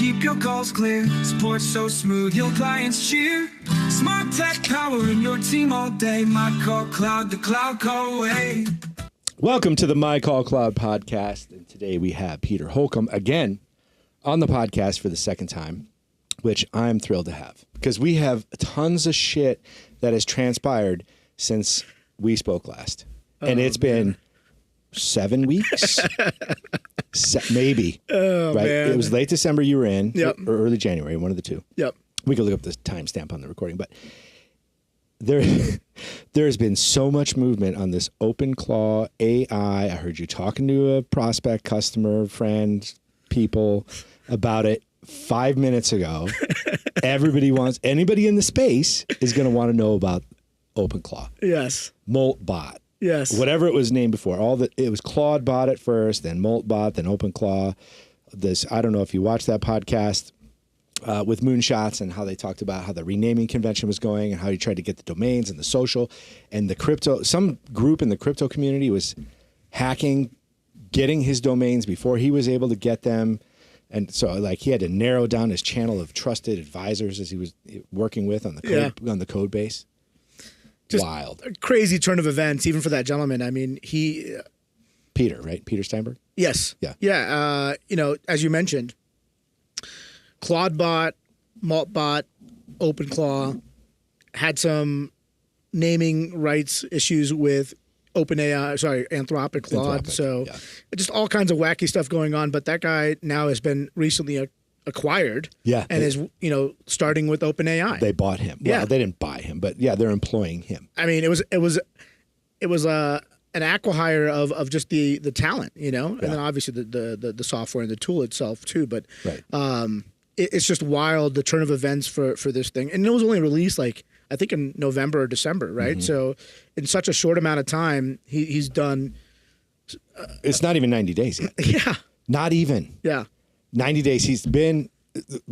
keep your calls clear. Support so smooth, your clients cheer. Smart tech powering your team all day. MyCallCloud, the cloud call away. Welcome to the MyCallCloud Podcast. And today we have Peter Holcomb again on the podcast for the second time, which I'm thrilled to have because we have tons of shit that has transpired since we spoke last. And it's been 7 weeks, maybe. Oh, right? man. It was late December you were in, Yep. or early January, one of the two. Yep. We could look up the timestamp on the recording, but there's been so much movement on this OpenClaw AI. I heard you talking to a prospect, customer, friend, people about it 5 minutes ago. Anybody in the space is going to want to know about OpenClaw. Yes. MoltBot. Yes. Whatever it was named before. It was ClaudeBot at first, then MoltBot, then OpenClaw. I don't know if you watched that podcast with Moonshots and how they talked about how the renaming convention was going and how he tried to get the domains and the social and the crypto. Some group in the crypto community was hacking, getting his domains before he was able to get them. And so like he had to narrow down his channel of trusted advisors as he was working with on the code base. Just wild. A crazy turn of events, even for that gentleman. I mean, Peter, right? Peter Steinberger? Yes. Yeah. Yeah. As you mentioned, ClaudeBot, MoltBot, OpenClaw had some naming rights issues with Anthropic Claude. So just all kinds of wacky stuff going on. But that guy now has been recently acquired. Yeah. And is, starting with OpenAI. They bought him. Well, they didn't buy him, but yeah, they're employing him. I mean, it was an acquihire of just the talent, and then obviously the software and the tool itself too. But it's just wild, the turn of events for this thing. And it was only released I think in November or December, right? Mm-hmm. So in such a short amount of time, he's done. It's not even 90 days yet. Yeah. Not even. Yeah. 90 days. He's been,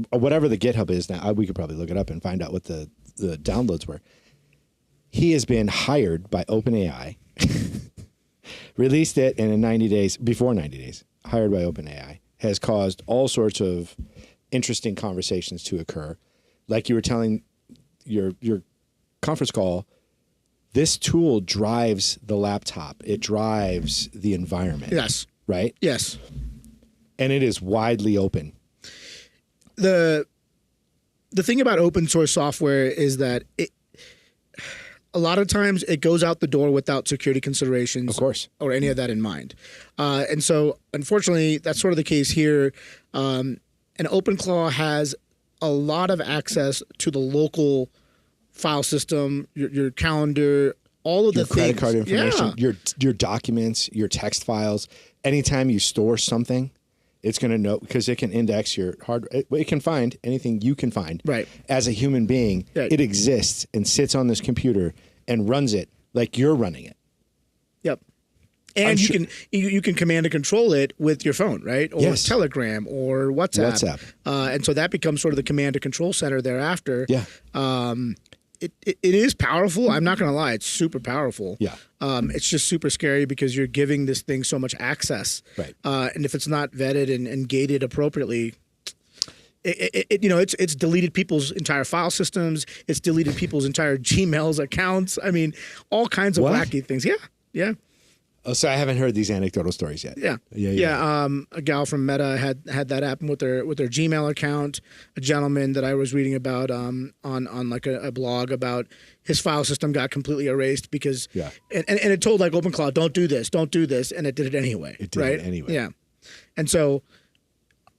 whatever the GitHub is now, we could probably look it up and find out what the downloads were. He has been hired by OpenAI, released it, and in 90 days, before 90 days, hired by OpenAI, has caused all sorts of interesting conversations to occur. Like you were telling your conference call, this tool drives the laptop. It drives the environment. Yes. Right? Yes. And it is widely open. The thing about open source software is that a lot of times it goes out the door without security considerations, of course, or any of that in mind. And so, unfortunately, that's sort of the case here. And OpenClaw has a lot of access to the local file system, your calendar, all of the things. Your credit card information, yeah. your documents, your text files. Anytime you store something, it's going to know because it can index your hardware. It can find anything you can find. Right. As a human being, it exists and sits on this computer and runs it like you're running it. Yep. And you can command and control it with your phone, right? Or Telegram or WhatsApp. And so that becomes sort of the command and control center thereafter. Yeah. It is powerful. I'm not going to lie. It's super powerful. Yeah. It's just super scary because you're giving this thing so much access. Right. And if it's not vetted and gated appropriately, it's deleted people's entire file systems. It's deleted people's entire Gmail's accounts. I mean, all kinds of wacky things. Yeah. Yeah. Oh, so I haven't heard these anecdotal stories yet. Yeah. A gal from Meta had that happen with their Gmail account. A gentleman that I was reading about on like a blog about his file system got completely erased because and it told like OpenClaw, don't do this, and it did it anyway. It did it anyway. Yeah. And so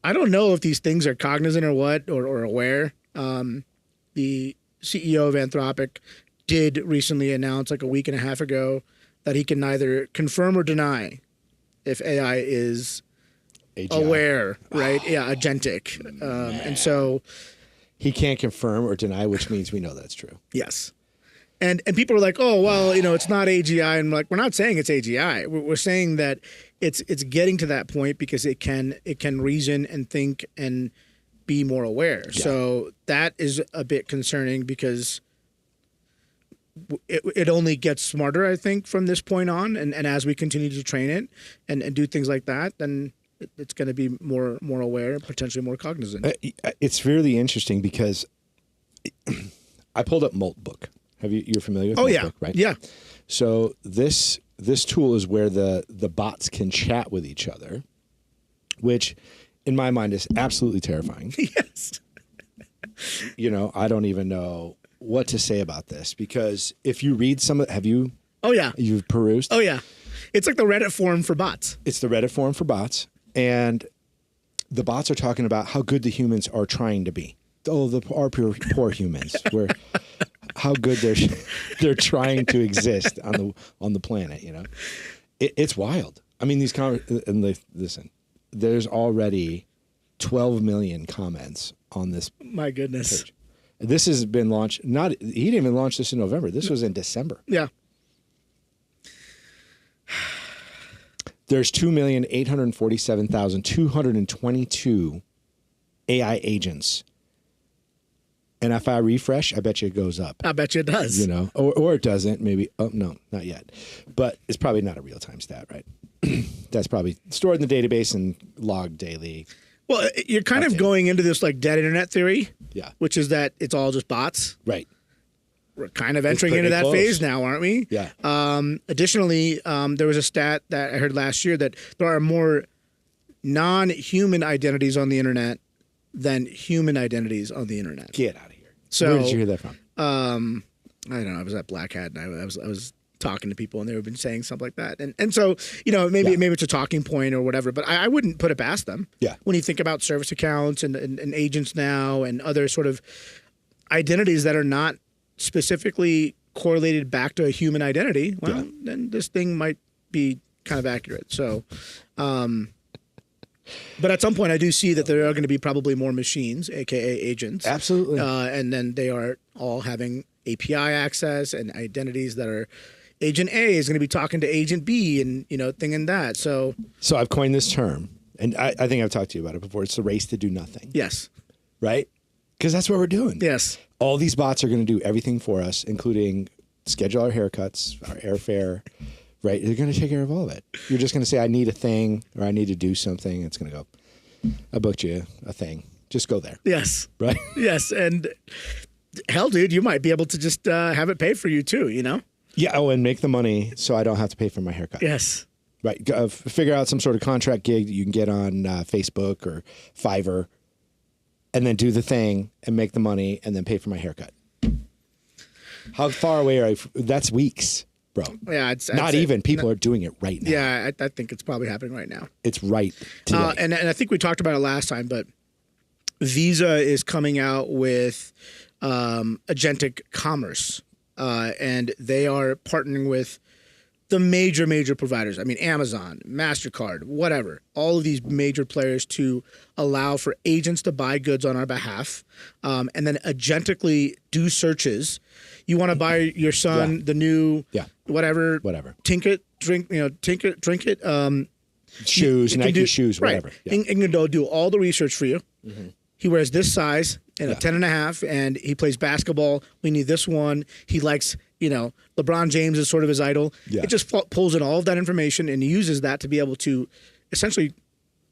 I don't know if these things are cognizant or what or aware. The CEO of Anthropic did recently announce like a week and a half ago that he can neither confirm or deny if AI is aware, right? Agentic. And so he can't confirm or deny, which means we know that's true. Yes. And people are like, oh, well, it's not AGI. And like, we're not saying it's AGI. We're saying that it's getting to that point because it can reason and think and be more aware. Yeah. So that is a bit concerning because it only gets smarter, I think, from this point on. And as we continue to train it and do things like that, then it's going to be more aware, potentially more cognizant. It's really interesting because I pulled up MoltBook. You're familiar with MoltBook, right? Yeah. So this tool is where the bots can chat with each other, which in my mind is absolutely terrifying. Yes. I don't even know what to say about this, because if you read have you? Oh yeah. You've perused? Oh yeah. It's like the Reddit forum for bots. It's the Reddit forum for bots, and the bots are talking about how good the humans are trying to be. Oh, our poor humans. How good they're trying to exist on the planet. It's wild. I mean, listen. There's already 12 million comments on this. My goodness. Page. This has been launched. He didn't even launch this in November. This was in December. Yeah. There's 2,847,222 AI agents. And if I refresh, I bet you it goes up. I bet you it does. Or it doesn't. Maybe. Oh, no, not yet. But it's probably not a real-time stat, right? That's probably stored in the database and logged daily. Well, you're kind of going into this like dead internet theory. Yeah. Which is that it's all just bots. Right. We're kind of entering into that phase now, aren't we? Yeah. Additionally, there was a stat that I heard last year that there are more non-human identities on the internet than human identities on the internet. Get out of here. So, where did you hear that from? I don't know. I was at Black Hat and I was talking to people and they were been saying something like that. And so, maybe it's a talking point or whatever, but I wouldn't put it past them. Yeah. When you think about service accounts and agents now and other sort of identities that are not specifically correlated back to a human identity, well, then this thing might be kind of accurate. So, but at some point, I do see that there are going to be probably more machines, aka agents. Absolutely. And then they are all having API access and identities that are. Agent A is going to be talking to Agent B and thing and that. So I've coined this term, and I think I've talked to you about it before. It's the race to do nothing. Yes. Right? Because that's what we're doing. Yes. All these bots are going to do everything for us, including schedule our haircuts, our airfare. Right? They're going to take care of all of it. You're just going to say, I need a thing, or I need to do something. It's going to go, I booked you a thing. Just go there. Yes. Right? Yes. And hell, dude, you might be able to just have it pay for you too, Yeah. Oh, and make the money so I don't have to pay for my haircut. Yes. Right. Figure out some sort of contract gig that you can get on Facebook or Fiverr, and then do the thing and make the money and then pay for my haircut. How far away are that's weeks, bro. Yeah. Not even. People are doing it right now. Yeah. I think it's probably happening right now. It's right today. And I think we talked about it last time, but Visa is coming out with Agentic Commerce. And they are partnering with the major providers. I mean, Amazon, MasterCard, whatever. All of these major players to allow for agents to buy goods on our behalf, and then agentically do searches. You want to buy your son the new whatever Tinket drink, drink it. Shoes, Nike shoes, whatever. Yeah. And can do all the research for you. Mm-hmm. He wears this size and a 10.5, and he plays basketball. We need this one. He likes, LeBron James is sort of his idol. Yeah. It just pulls in all of that information and uses that to be able to essentially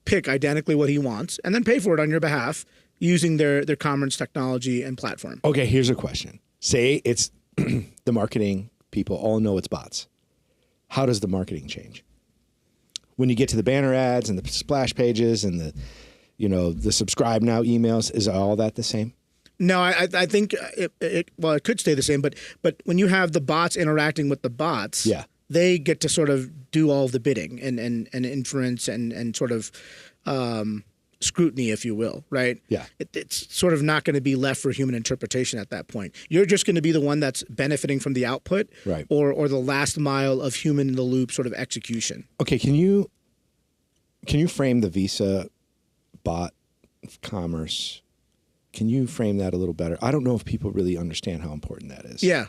pick identically what he wants and then pay for it on your behalf using their commerce technology and platform. Okay, here's a question. Say it's the marketing people all know it's bots. How does the marketing change? When you get to the banner ads and the splash pages and the subscribe now emails, is all that the same? No, I think it could stay the same, but when you have the bots interacting with the bots, they get to sort of do all the bidding and inference and sort of scrutiny, if you will, right? Yeah. It's sort of not going to be left for human interpretation at that point. You're just going to be the one that's benefiting from the output, right? Or the last mile of human in the loop sort of execution. Okay, can you frame the Visa bot commerce? Can you frame that a little better? I don't know if people really understand how important that is. Yeah.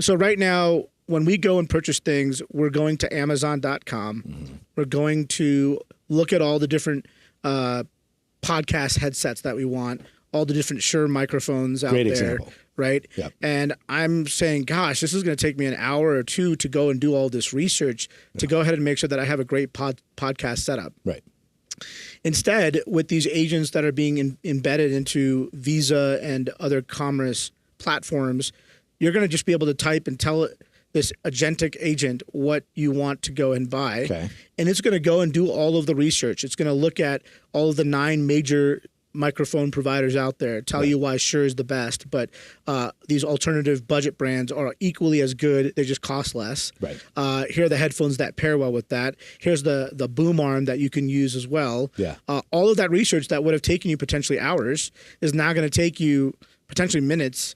So right now, when we go and purchase things, we're going to Amazon.com. Mm-hmm. We're going to look at all the different podcast headsets that we want, all the different Shure microphones out Great there. example. Right. Yep. And I'm saying, gosh, this is going to take me an hour or two to go and do all this research to go ahead and make sure that I have a great podcast setup. Right. Instead, with these agents that are being embedded into Visa and other commerce platforms, you're going to just be able to type and tell this agentic agent what you want to go and buy. Okay. And it's going to go and do all of the research. It's going to look at all of the 9 major microphone providers out there, tell you why Shure is the best, but these alternative budget brands are equally as good. They just cost less. Right. Here are the headphones that pair well with that. Here's the boom arm that you can use as well. Yeah. All of that research that would have taken you potentially hours is now going to take you potentially minutes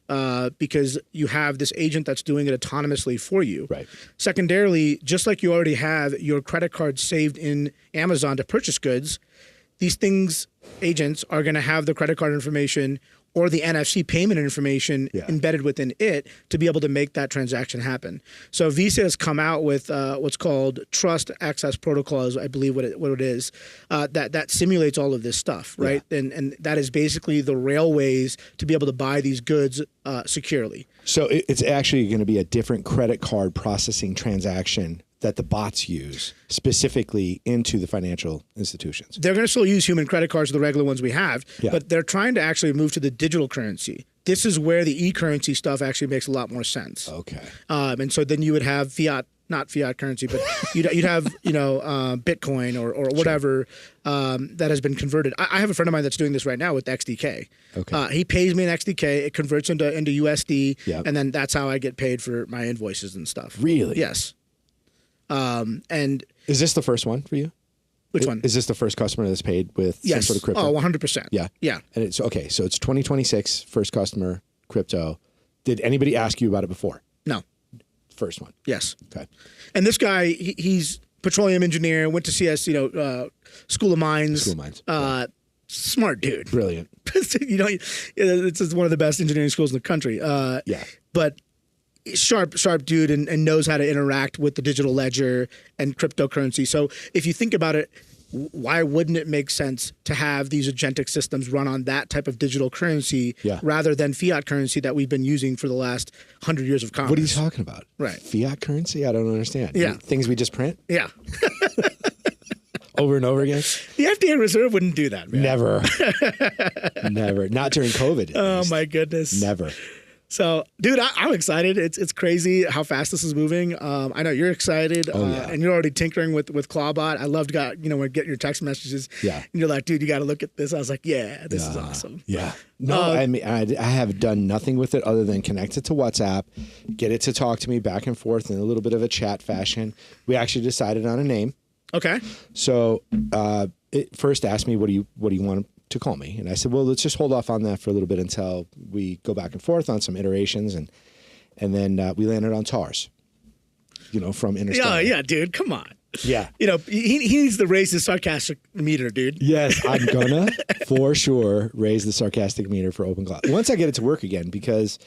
because you have this agent that's doing it autonomously for you. Right. Secondarily, just like you already have your credit card saved in Amazon to purchase goods, these agents are going to have the credit card information or the NFC payment information embedded within it to be able to make that transaction happen. So Visa has come out with what's called Trust Access Protocols, I believe what it is, that simulates all of this stuff, right? Yeah. And that is basically the railways to be able to buy these goods securely. So it's actually going to be a different credit card processing transaction that the bots use specifically into the financial institutions. They're going to still use human credit cards, the regular ones we have, Yeah. but they're trying to actually move to the digital currency. This is where the e-currency stuff actually makes a lot more sense. Okay. And so then you would have not fiat currency, but you'd have, Bitcoin or whatever that has been converted. I have a friend of mine that's doing this right now with XDK. Okay. He pays me an XDK, it converts into USD, Yep. and then that's how I get paid for my invoices and stuff. Really? Yes. And Is this the first one for you? which one? Is this the first customer that's paid with some sort of crypto? Oh, 100%. Yeah. Yeah. And it's okay. So it's 2026, first customer, crypto. Did anybody ask you about it before? No. First one. Yes. Okay. And this guy, he's petroleum engineer, went to CS, School of Mines. School of Mines. Smart dude. Brilliant. It's one of the best engineering schools in the country. Yeah. But sharp dude and knows how to interact with the digital ledger and cryptocurrency. So if you think about it, why wouldn't it make sense to have these agentic systems run on that type of digital currency rather than fiat currency that we've been using for the last 100 years of commerce? What are you talking about? Right. Fiat currency? I don't understand. Yeah. Things we just print? Yeah. Over and over again? The FDA Reserve wouldn't do that, man. Never. Never. Not during COVID. Oh, my goodness. Never. So, dude, I'm excited. It's crazy how fast this is moving. I know you're excited, and you're already tinkering with ClawBot. I loved when getting your text messages. Yeah. And you're like, dude, you got to look at this. I was like, yeah, this is awesome. Yeah. No, I mean, I have done nothing with it other than connect it to WhatsApp, get it to talk to me back and forth in a little bit of a chat fashion. We actually decided on a name. Okay. So it first asked me, what do you want to call me? And I said, well, let's just hold off on that for a little bit until we go back and forth on some iterations. And then we landed on TARS, from Interstellar. Yeah, dude, come on. Yeah. He needs to raise his sarcastic meter, dude. Yes, I'm gonna for sure raise the sarcastic meter for OpenClaw once I get it to work again, because,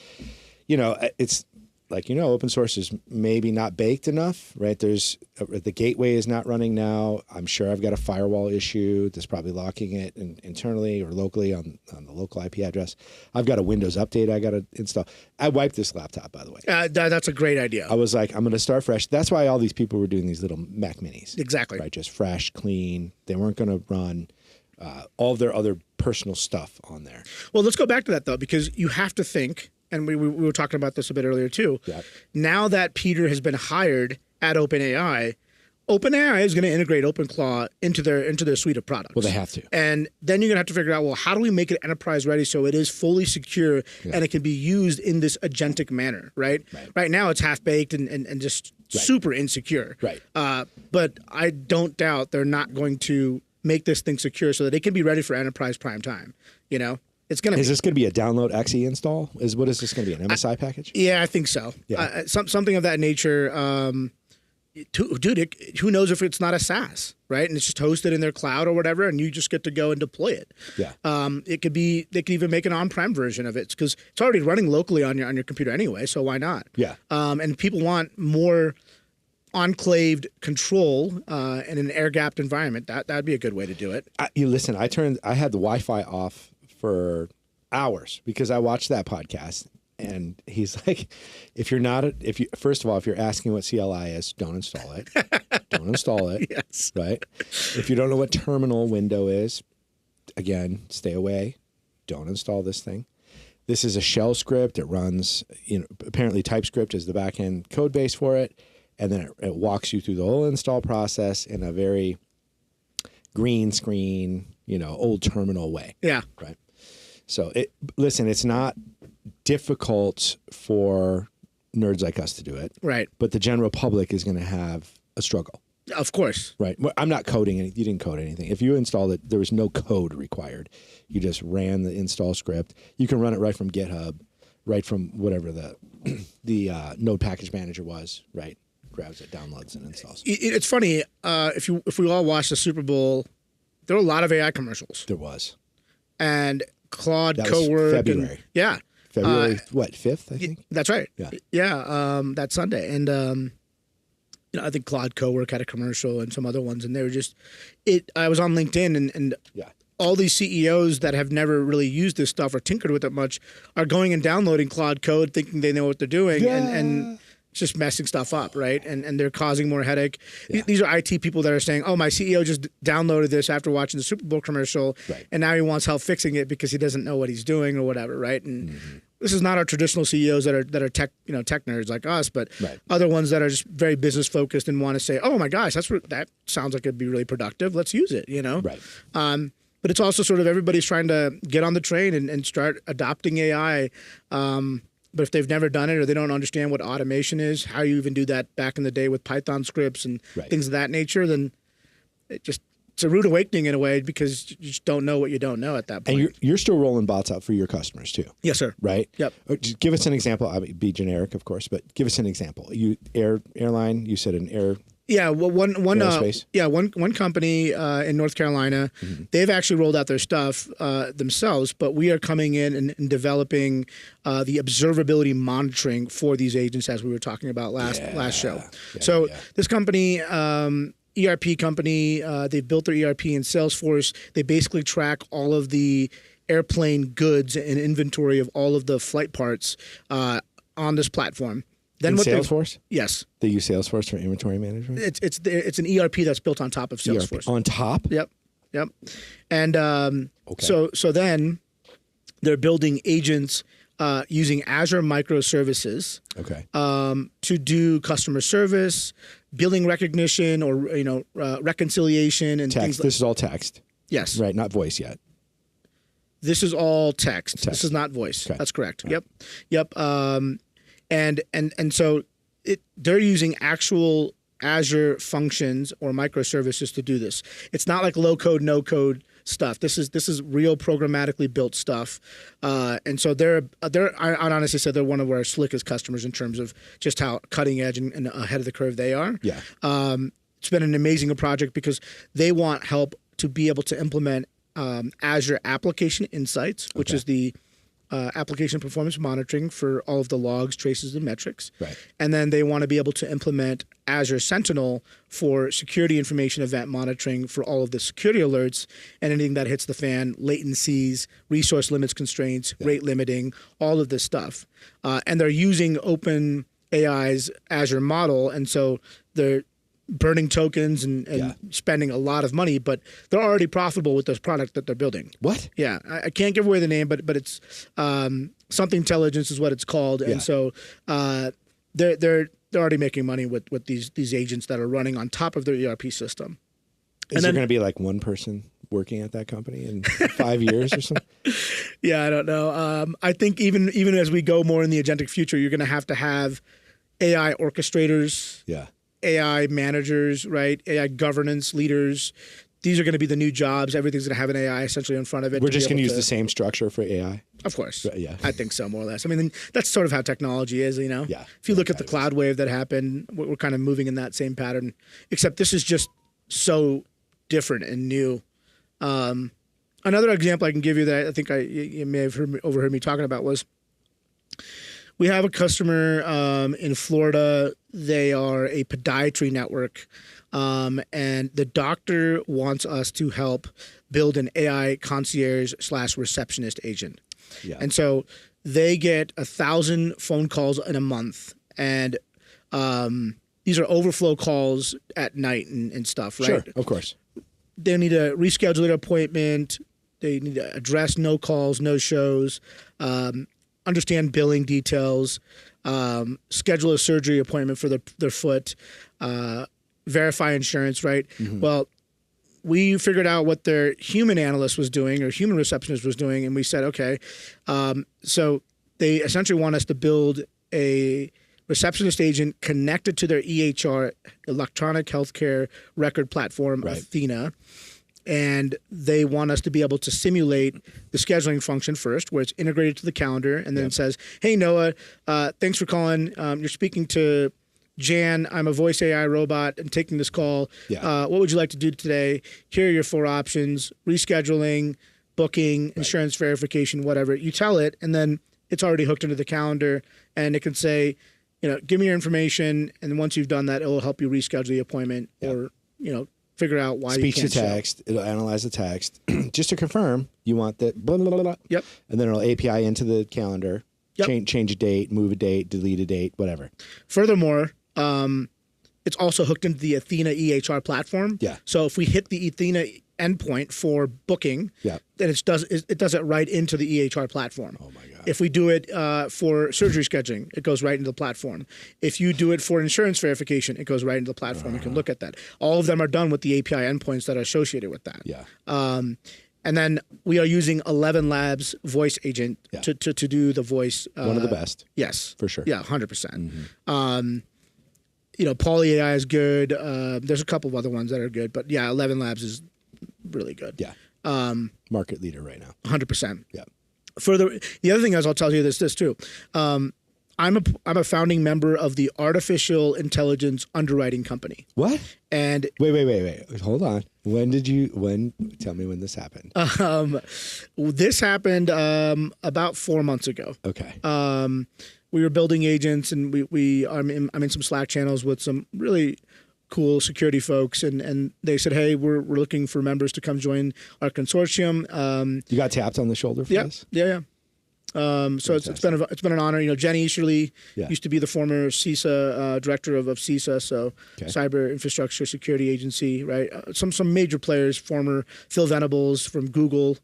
it's like, open source is maybe not baked enough, right? The gateway is not running now. I'm sure I've got a firewall issue that's probably locking it internally or locally on the local IP address. I've got a Windows update I got to install. I wiped this laptop, by the way. That's a great idea. I was like, I'm going to start fresh. That's why all these people were doing these little Mac Minis. Exactly. Right, just fresh, clean. They weren't going to run all of their other personal stuff on there. Well, let's go back to that, though, because you have to think, and we were talking about this a bit earlier, too. Yeah. Now that Peter has been hired at OpenAI is going to integrate OpenClaw into their suite of products. Well, they have to. And then you're going to have to figure out, well, how do we make it enterprise ready so it is fully secure and it can be used in this agentic manner, right? Right now it's half-baked and just super insecure. Right. But I don't doubt they're not going to make this thing secure so that it can be ready for enterprise prime time, It's going to Is this going to be a download exe install? What is this going to be, an MSI package? Yeah, I think so. Yeah. Something of that nature. Dude, who knows if it's not a SaaS, right? And it's just hosted in their cloud or whatever, and you just get to go and deploy it. Yeah. They could even make an on-prem version of it because it's already running locally on your computer anyway, so why not? Yeah. And people want more enclaved control in an air-gapped environment. That'd be a good way to do it. Listen, I had the Wi-Fi off for hours because I watched that podcast. And he's like, first of all, if you're asking what CLI is, don't install it. Don't install it. Yes. Right. If you don't know what terminal window is, again, stay away. Don't install this thing. This is a shell script. It runs, apparently TypeScript is the backend code base for it. And then it walks you through the whole install process in a very green screen, old terminal way. Yeah. Right. So listen, it's not difficult for nerds like us to do it. Right. But the general public is going to have a struggle. Of course. Right. Well, I'm not coding anything. You didn't code anything. If you installed it, there was no code required. You just ran the install script. You can run it right from GitHub, right from whatever the node package manager was, right? Grabs it, downloads, and installs. It's funny. If we all watched the Super Bowl, there were a lot of AI commercials. There was. And Claude that Cowork. was February. Yeah. February, 5th, I think? That's right. Yeah. Yeah, that Sunday. And, I think Claude Cowork had a commercial and some other ones. And they were just, I was on LinkedIn and yeah. all these CEOs that have never really used this stuff or tinkered with it much are going and downloading Claude Code thinking they know what they're doing. Yeah. And just messing stuff up, right? And they're causing more headache. Yeah. These are IT people that are saying, oh, my CEO just downloaded this after watching the Super Bowl commercial, right. and now he wants help fixing it because he doesn't know what he's doing or whatever, right? And this is not our traditional CEOs that are tech, tech nerds like us, but right. other ones that are just very business focused and want to say, oh my gosh, that sounds like it'd be really productive. Let's use it, Right. But it's also sort of everybody's trying to get on the train and start adopting AI. But if they've never done it or they don't understand what automation is, how you even do that back in the day with Python scripts and right. things of that nature, then it's a rude awakening in a way because you just don't know what you don't know at that point. And you're still rolling bots out for your customers too. Yes, sir. Right? Yep. Just give us an example. I mean, be generic, of course, but give us an example. Airline, you said an air. Yeah, well, one company in North Carolina, they've actually rolled out their stuff themselves, but we are coming in and developing the observability monitoring for these agents, as we were talking about last show. This company, ERP company, they've built their ERP in Salesforce. They basically track all of the airplane goods and inventory of all of the flight parts on this platform. Then Salesforce? Yes. They use Salesforce for inventory management? It's an ERP that's built on top of Salesforce. ERP. On top? Yep. And so then they're building agents using Azure microservices to do customer service, billing recognition, or reconciliation and text. things like. This is all text. Yes. Right, not voice yet. This is all text. This is not voice. Okay. That's correct. Right. Yep. And so they're using actual Azure functions or microservices to do this. It's not like low code, no code stuff. This is real programmatically built stuff. And so I honestly said they're one of our slickest customers in terms of just how cutting edge and ahead of the curve they are. Yeah. It's been an amazing project because they want help to be able to implement Azure Application Insights, which is the application performance monitoring for all of the logs, traces, and metrics. Right. And then they want to be able to implement Azure Sentinel for security information event monitoring for all of the security alerts and anything that hits the fan, latencies, resource limits constraints, rate limiting, all of this stuff. And they're using OpenAI's Azure model, and so they're burning tokens and spending a lot of money, but they're already profitable with this product that they're building. What? Yeah, I can't give away the name, but it's something intelligence is what it's called, and so they're already making money with these agents that are running on top of their ERP system. Is there going to be like one person working at that company in 5 years or something? Yeah, I don't know. I think even as we go more in the agentic future, you're going to have AI orchestrators. Yeah. AI managers, right? AI governance leaders. These are going to be the new jobs. Everything's going to have an AI essentially in front of it. We're just going to use the same structure for AI? Of course. Yeah. I think so, more or less. I mean, that's sort of how technology is, Yeah. If you look at the cloud wave that happened, we're kind of moving in that same pattern, except this is just so different and new. Another example I can give you that I think you may have overheard me talking about was we have a customer in Florida. They are a podiatry network, and the doctor wants us to help build an AI concierge / receptionist agent. Yeah. And so they get 1,000 phone calls in a month, and these are overflow calls at night and stuff, right? Sure, of course. They need to reschedule their appointment. They need to address no calls, no shows, understand billing details, schedule a surgery appointment for their foot, verify insurance, right? Well, we figured out what their human analyst was doing or human receptionist was doing, and we said, okay, so they essentially want us to build a receptionist agent connected to their EHR, electronic healthcare record platform, Right. Athena. And they want us to be able to simulate the scheduling function first, where it's integrated to the calendar, and then it says, hey, Noah, thanks for calling. You're speaking to Jan. I'm a voice AI robot and taking this call. Yeah. What would you like to do today? Here are your 4 options: rescheduling, booking, insurance verification, whatever. You tell it, and then it's already hooked into the calendar, and it can say, give me your information, and once you've done that, it will help you reschedule the appointment or, figure out why Speech you can't to text. It'll analyze the text. Just to confirm, you want that blah, blah, blah, blah. Yep. And then it'll API into the calendar, Yep. change a date, move a date, delete a date, whatever. Furthermore, it's also hooked into the Athena EHR platform. Yeah. So if we hit the Athena endpoint for booking, Yeah. then it does it right into the EHR platform. Oh my God. If we do it for surgery scheduling, it goes right into the platform. If you do it for insurance verification, it goes right into the platform. You can look at that. All of them are done with the API endpoints that are associated with that. Yeah. And then we are using 11 Labs voice agent Yeah. to do the voice. One of the best. Yes. For sure. Yeah, 100%. Poly AI is good. There's a couple of other ones that are good, but yeah, 11 Labs is really good. Yeah. Market leader right now. 100%. Yeah. Further, the other thing is, I'll tell you this too. I'm a founding member of the Artificial Intelligence Underwriting Company. What? And Wait. Hold on. Tell me when this happened. this happened about 4 months ago. Okay. We were building agents, and I'm in some Slack channels with some really cool security folks, and they said, hey, we're looking for members to come join our consortium. You got tapped on the shoulder for this? Yeah. So it's been an honor. Jenny Easterly used to be the former CISA director of CISA, so Cyber Infrastructure Security Agency, right? Some major players. Former Phil Venables from Google,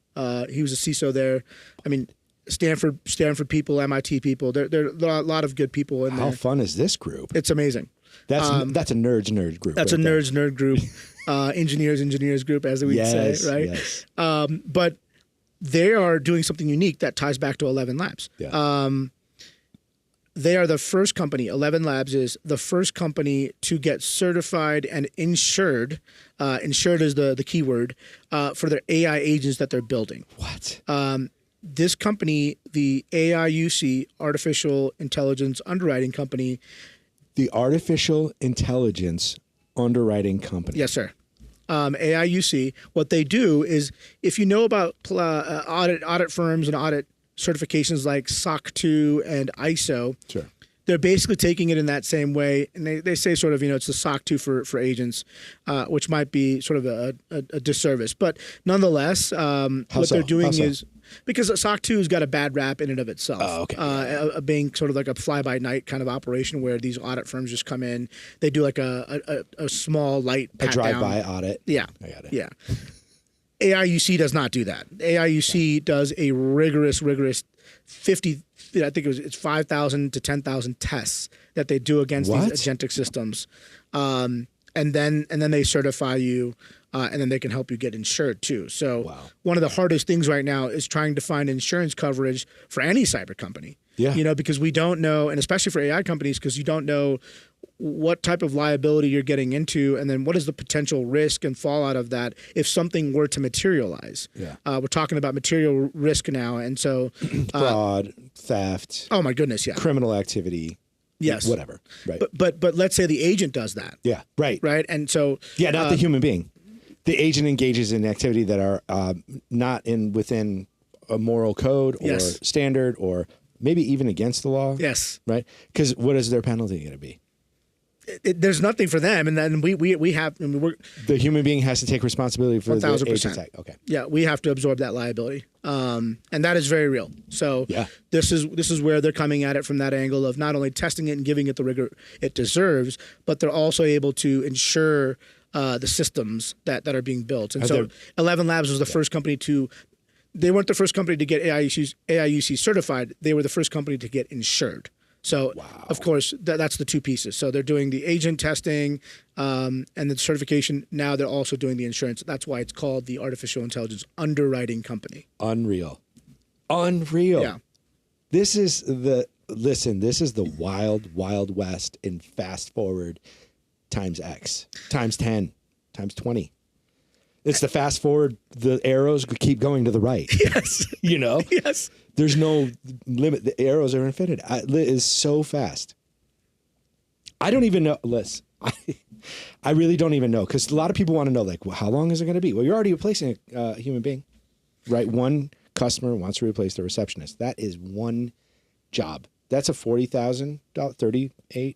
he was a CISO there. I mean, Stanford people, MIT people. There are a lot of good people in there. How fun is this group? It's amazing. That's a nerd group. That's right a there. nerd group, engineers group, as we say, right? Yes. But they are doing something unique that ties back to 11 Labs. Yeah. They are the first company. 11 Labs is the first company to get certified and insured. Insured is the key word for their AI agents that they're building. What? This company, the AIUC, Artificial Intelligence Underwriting Company. The Artificial Intelligence Underwriting Company. Yes, sir. AIUC. What they do is, if you know about audit firms and audit certifications like SOC 2 and ISO, Sure. they're basically taking it in that same way, and they say sort of, it's the SOC 2 for agents, which might be sort of a disservice. But nonetheless, what they're doing is, because SOC 2 has got a bad rap in and of itself. Oh, okay. Being sort of like a fly-by-night kind of operation where these audit firms just come in, they do like a small, light pat down. drive-by audit. Yeah. I got it. Yeah. AIUC does not do that. AIUC does a rigorous 50, I think it's 5,000 to 10,000 tests that they do against these agentic systems. And then they certify you, and then they can help you get insured too. So one of the hardest things right now is trying to find insurance coverage for any cyber company. Yeah. Because we don't know, and especially for AI companies, because you don't know what type of liability you're getting into, and then what is the potential risk and fallout of that if something were to materialize. Yeah. We're talking about material risk now, and so fraud, theft. Oh my goodness, yeah. Criminal activity. Yes. Whatever. Right. But let's say the agent does that. Yeah. Right. Right. And so not the human being. The agent engages in activity that are not within a moral code or standard, or maybe even against the law. Yes. Right. Because what is their penalty going to be? there's nothing for them, and then we have. I mean, the human being has to take responsibility for the agent tag. Okay. Yeah, we have to absorb that liability, and that is very real. So this is where they're coming at it from that angle of not only testing it and giving it the rigor it deserves, but they're also able to ensure the systems that are being built. And so 11 Labs was the first company to. They weren't the first company to get AIUC certified. They were the first company to get insured. So, of course, that's the two pieces. So they're doing the agent testing and the certification. Now they're also doing the insurance. That's why it's called the Artificial Intelligence Underwriting Company. Unreal. Yeah. This is the wild, wild west in fast forward times X, times 10, times 20. It's the fast forward. The arrows keep going to the right. Yes. Yes. There's no limit. The arrows are infinite. It is so fast. I don't even know. Listen, I really don't even know, because a lot of people want to know, like, well, how long is it going to be? Well, you're already replacing a human being, right? One customer wants to replace the receptionist. That is one job. That's a $40,000, $38,000,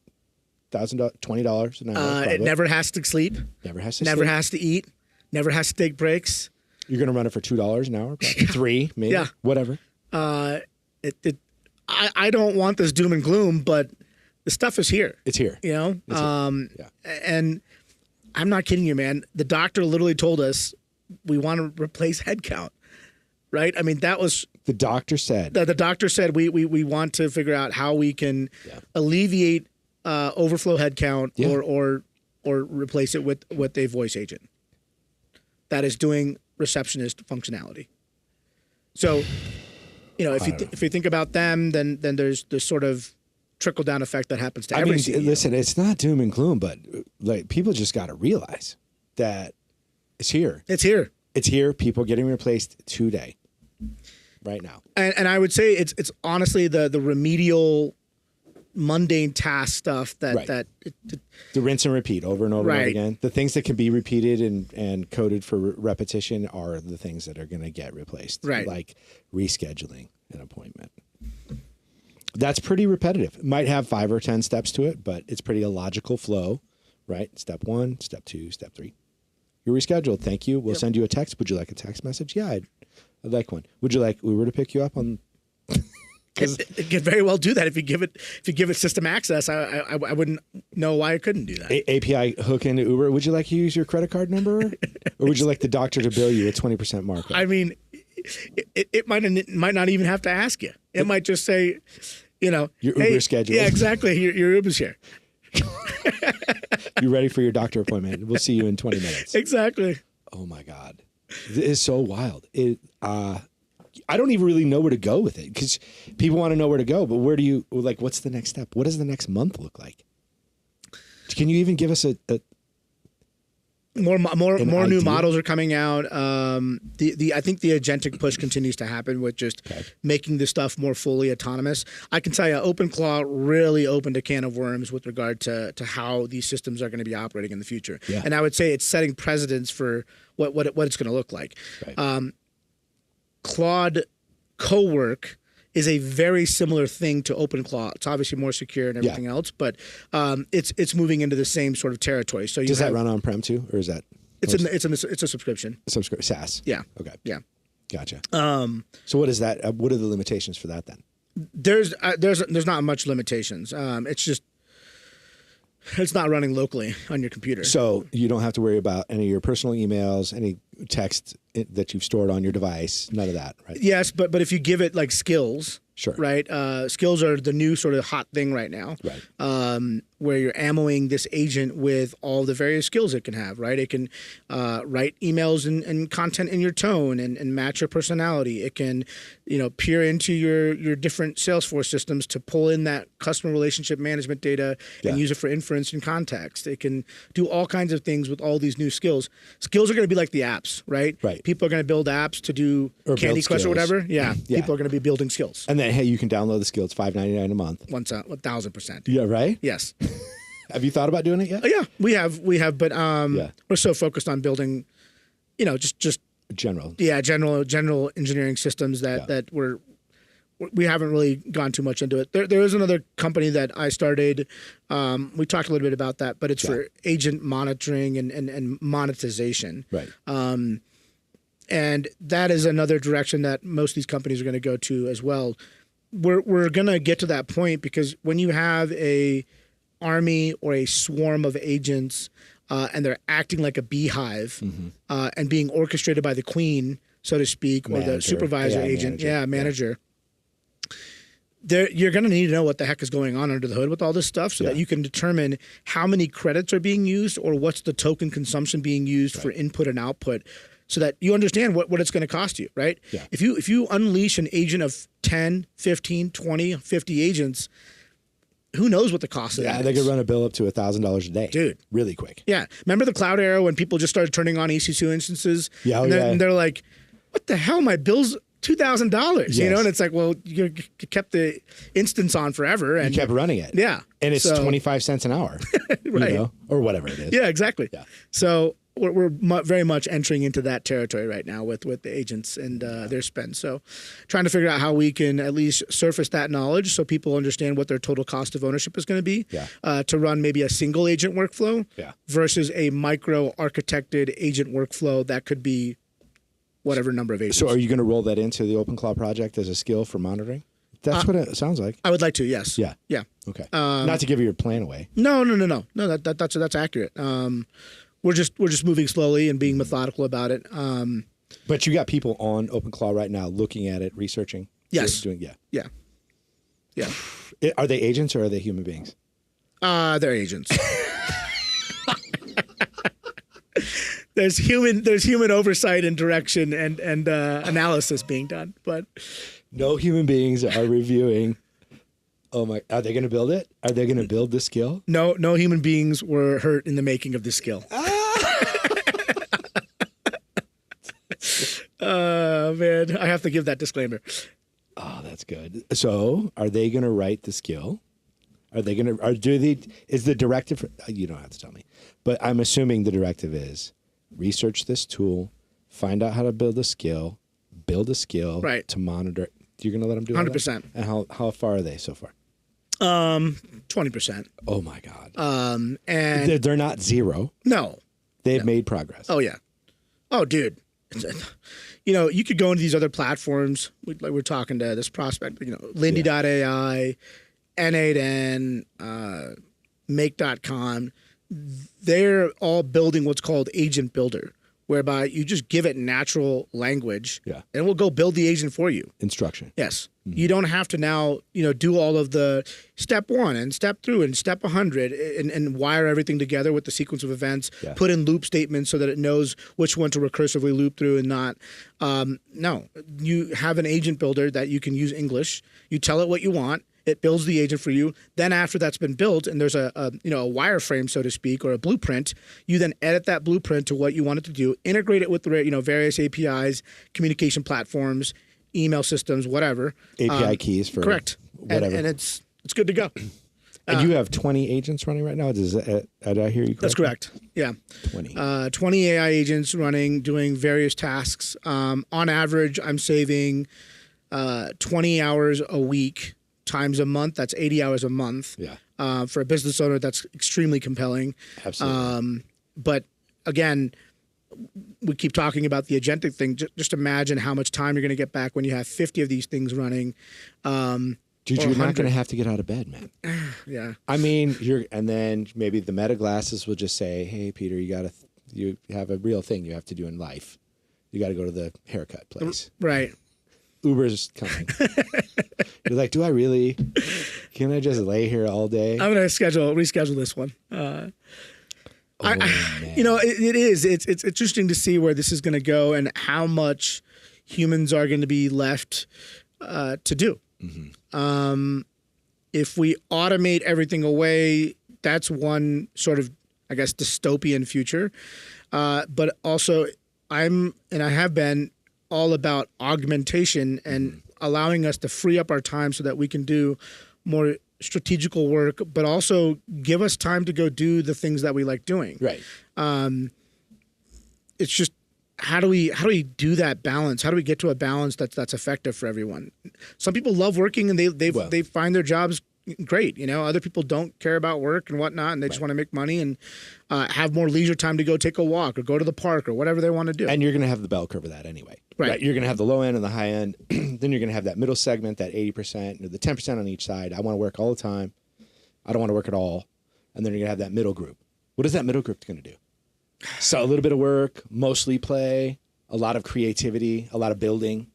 $20 an hour. It never has to sleep. Never has to. Never has to eat. Never has to take breaks. You're going to run it for $2 an hour, probably. $3, maybe. Yeah. Whatever. I don't want this doom and gloom, but the stuff is here. It's here. And I'm not kidding you, man. The doctor literally told us we want to replace headcount. Right? I mean, that was the doctor said. The doctor said we want to figure out how we can alleviate overflow headcount or replace it with a voice agent that is doing receptionist functionality. So, if you think about them, then there's this sort of trickle down effect that happens to every CEO. Listen, it's not doom and gloom, but like, people just got to realize that it's here. It's here. It's here. People getting replaced today, right now. And I would say it's honestly the remedial, mundane task stuff that the rinse and repeat over and over and over again. The things that can be repeated and coded for repetition are the things that are going to get replaced. Right. Like rescheduling an appointment. That's pretty repetitive. It might have 5 or 10 steps to it, but it's pretty a logical flow, right? Step 1, step 2, step 3. You're rescheduled. Thank you. We'll send you a text. Would you like a text message? Yeah, I'd like one. Would you like Uber to pick you up on? It could very well do that if you give it system access. I wouldn't know why it couldn't do that. API hook into Uber. Would you like to use your credit card number, or would you like the doctor to bill you a 20% markup? I mean, it might not even have to ask you. It might just say, your Uber schedule. Yeah, exactly. Your Uber's here. You ready for your doctor appointment? We'll see you in 20 minutes. Exactly. Oh my God, it is so wild. I don't even really know where to go with it, because people want to know where to go, but where do you, like, what's the next step? What does the next month look like? Can you even give us a more new idea? models are coming out. I think the agentic push continues to happen with just making the stuff more fully autonomous. I can tell you, OpenClaw really opened a can of worms with regard to how these systems are going to be operating in the future. Yeah. And I would say it's setting precedents for what it's going to look like. Right. Claude Cowork is a very similar thing to OpenClaw. It's obviously more secure and everything else, but it's moving into the same sort of territory. So does that run on-prem too, or is that? It's a subscription. SaaS. Yeah. Okay. Yeah. Gotcha. So what is that? What are the limitations for that then? There's not much limitations. It's not running locally on your computer. So you don't have to worry about any of your personal emails, any text that you've stored on your device, none of that, right? Yes, but if you give it like skills, sure, right? Skills are the new sort of hot thing right now, right? Where you're ammoing this agent with all the various skills it can have, right? It can write emails and content in your tone and match your personality. It can, peer into your different Salesforce systems to pull in that customer relationship management data and use it for inference and context. It can do all kinds of things with all these new skills. Skills are going to be like the apps, right? Right. People are going to build apps to do Candy Crush or whatever. Yeah. People are going to be building skills. And then, hey, you can download the skill. It's $5.99 a month. 1,000%. Yeah, right? Yes. Have you thought about doing it yet? Yeah, we have, but we're so focused on building, just general. Yeah, general engineering systems that we're we haven't really gone too much into it. There is another company that I started. We talked a little bit about that, but it's for agent monitoring and monetization. Right. And that is another direction that most of these companies are going to go to as well. We're going to get to that point because when you have a army or a swarm of agents and they're acting like a beehive and being orchestrated by the queen, so to speak, or the supervisor agent, manager. You're going to need to know what the heck is going on under the hood with all this stuff so that you can determine how many credits are being used or what's the token consumption being used for input and output so that you understand what it's going to cost you, right? Yeah. If you unleash an agent of 10, 15, 20, 50 agents, who knows what the cost of that is? Yeah, they could run a bill up to $1,000 a day. Dude. Really quick. Yeah. Remember the cloud era when people just started turning on EC2 instances? Yeah, and they're like, what the hell? My bill's $2,000, you know? And it's like, well, you kept the instance on forever. And you kept running it. Yeah. And it's 25 cents an hour. Right. You know, or whatever it is. Yeah, exactly. Yeah. So we're very much entering into that territory right now with the agents and their spend. So trying to figure out how we can at least surface that knowledge so people understand what their total cost of ownership is going to be to run maybe a single agent workflow versus a micro architected agent workflow that could be whatever number of agents. So are you going to roll that into the OpenClaw project as a skill for monitoring? That's what it sounds like. I would like to, yes. Yeah. Yeah. Okay. Not to give you your plan away. No. That's accurate. We're just moving slowly and being methodical about it. But you got people on OpenClaw right now looking at it, researching. Yes. Yeah. Are they agents or are they human beings? They're agents. There's human oversight and direction and analysis being done, but no human beings are reviewing. Oh my! Are they going to build it? Are they going to build the skill? No human beings were hurt in the making of this skill. Man, I have to give that disclaimer. Oh, that's good. So, are they going to write the skill? Are they going to? Is the directive? You don't have to tell me, but I'm assuming the directive is research this tool, find out how to build a skill to monitor. You're going to let them do 100%. And how far are they so far? 20%. Oh my God. And they're not zero. No, they've made progress. Oh yeah. Oh dude. You know, you could go into these other platforms. Like we're talking to this prospect. You know, Lindy.ai, N8N, Make.com. They're all building what's called Agent Builder, whereby you just give it natural language, and it will go build the agent for you. Instruction. Yes. Mm-hmm. You don't have to now, do all of the step 1 and step 2 and step 100 and wire everything together with the sequence of events, put in loop statements so that it knows which one to recursively loop through and not. No, you have an agent builder that you can use English. You tell it what you want. It builds the agent for you. Then after that's been built and there's a wireframe, so to speak, or a blueprint, you then edit that blueprint to what you want it to do, integrate it with the various APIs, communication platforms, email systems, whatever. API keys for correct. Whatever. And it's good to go. And you have 20 agents running right now? Did I hear you correctly? That's correct. Yeah. 20. 20 AI agents running, doing various tasks. On average, I'm saving 20 hours a week times a month. That's 80 hours a month. Yeah. For a business owner, that's extremely compelling. Absolutely. But again, we keep talking about the agentic thing. Just imagine how much time you're going to get back when you have 50 of these things running. Dude, you're not going to have to get out of bed, man. Yeah. I mean, and then maybe the meta glasses will just say, "Hey, Peter, you have a real thing you have to do in life. You got to go to the haircut place." Right. Uber's coming. You're like, do I really? Can I just lay here all day? I'm going to reschedule this one. It is. It's interesting to see where this is going to go and how much humans are going to be left to do. Mm-hmm. If we automate everything away, that's one sort of, I guess, dystopian future. But also, I have been all about augmentation and allowing us to free up our time so that we can do more strategical work, but also give us time to go do the things that we like doing. Right. It's just how do we do that balance? How do we get to a balance that's effective for everyone? Some people love working and they find their jobs great. You know, other people don't care about work and whatnot, and they just want to make money and have more leisure time to go take a walk or go to the park or whatever they want to do. And you're going to have the bell curve of that anyway. Right. You're going to have the low end and the high end. Then you're going to have that middle segment, that 80%, or the 10% on each side. I want to work all the time. I don't want to work at all. And then you're going to have that middle group. What is that middle group going to do? So a little bit of work, mostly play, a lot of creativity, a lot of building.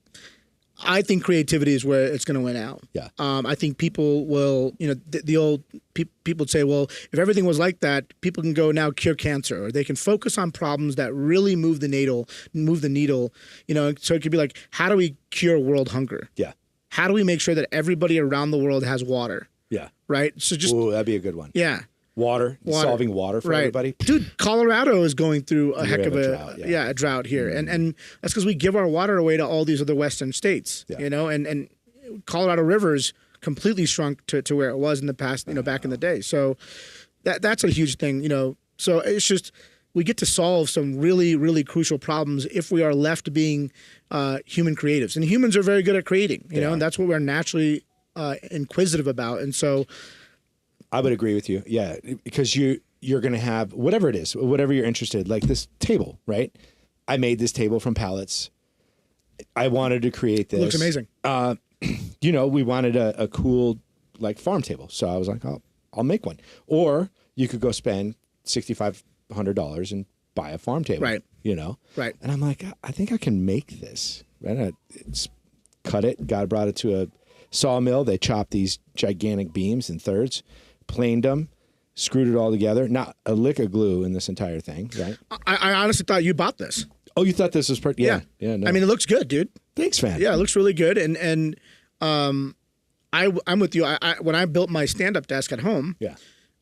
I think creativity is where it's going to win out. Yeah. I think people will, you know, the old people would say, well, if everything was like that, people can go now cure cancer, or they can focus on problems that really move the needle, you know, so it could be like, how do we cure world hunger? Yeah. How do we make sure that everybody around the world has water? Yeah. Right. So just, ooh, that'd be a good one. Yeah. Water. Solving water for everybody. Dude, Colorado is going through a heck of a drought, a drought here. And that's because we give our water away to all these other Western states, you know, and Colorado River's completely shrunk to where it was in the past, you know, back in the day. So that's a huge thing, you know. So it's just, we get to solve some really, really crucial problems if we are left being human creatives. And humans are very good at creating, you know, and that's what we're naturally inquisitive about. And so I would agree with you. Yeah, because you're going to have whatever it is, whatever you're interested, like this table, right? I made this table from pallets. I wanted to create this. It looks amazing. You know, we wanted a cool like farm table. So I was like, I'll make one. Or you could go spend $6,500 and buy a farm table. Right. You know? Right. And I'm like, I think I can make this. And I cut it, brought it to a sawmill. They chopped these gigantic beams in thirds, planed them, screwed it all together. Not a lick of glue in this entire thing, right? I honestly thought you bought this. Oh, you thought this was yeah. No. I mean, it looks good, dude. Thanks, man. Yeah, it looks really good. And I'm with you. When I built my stand-up desk at home,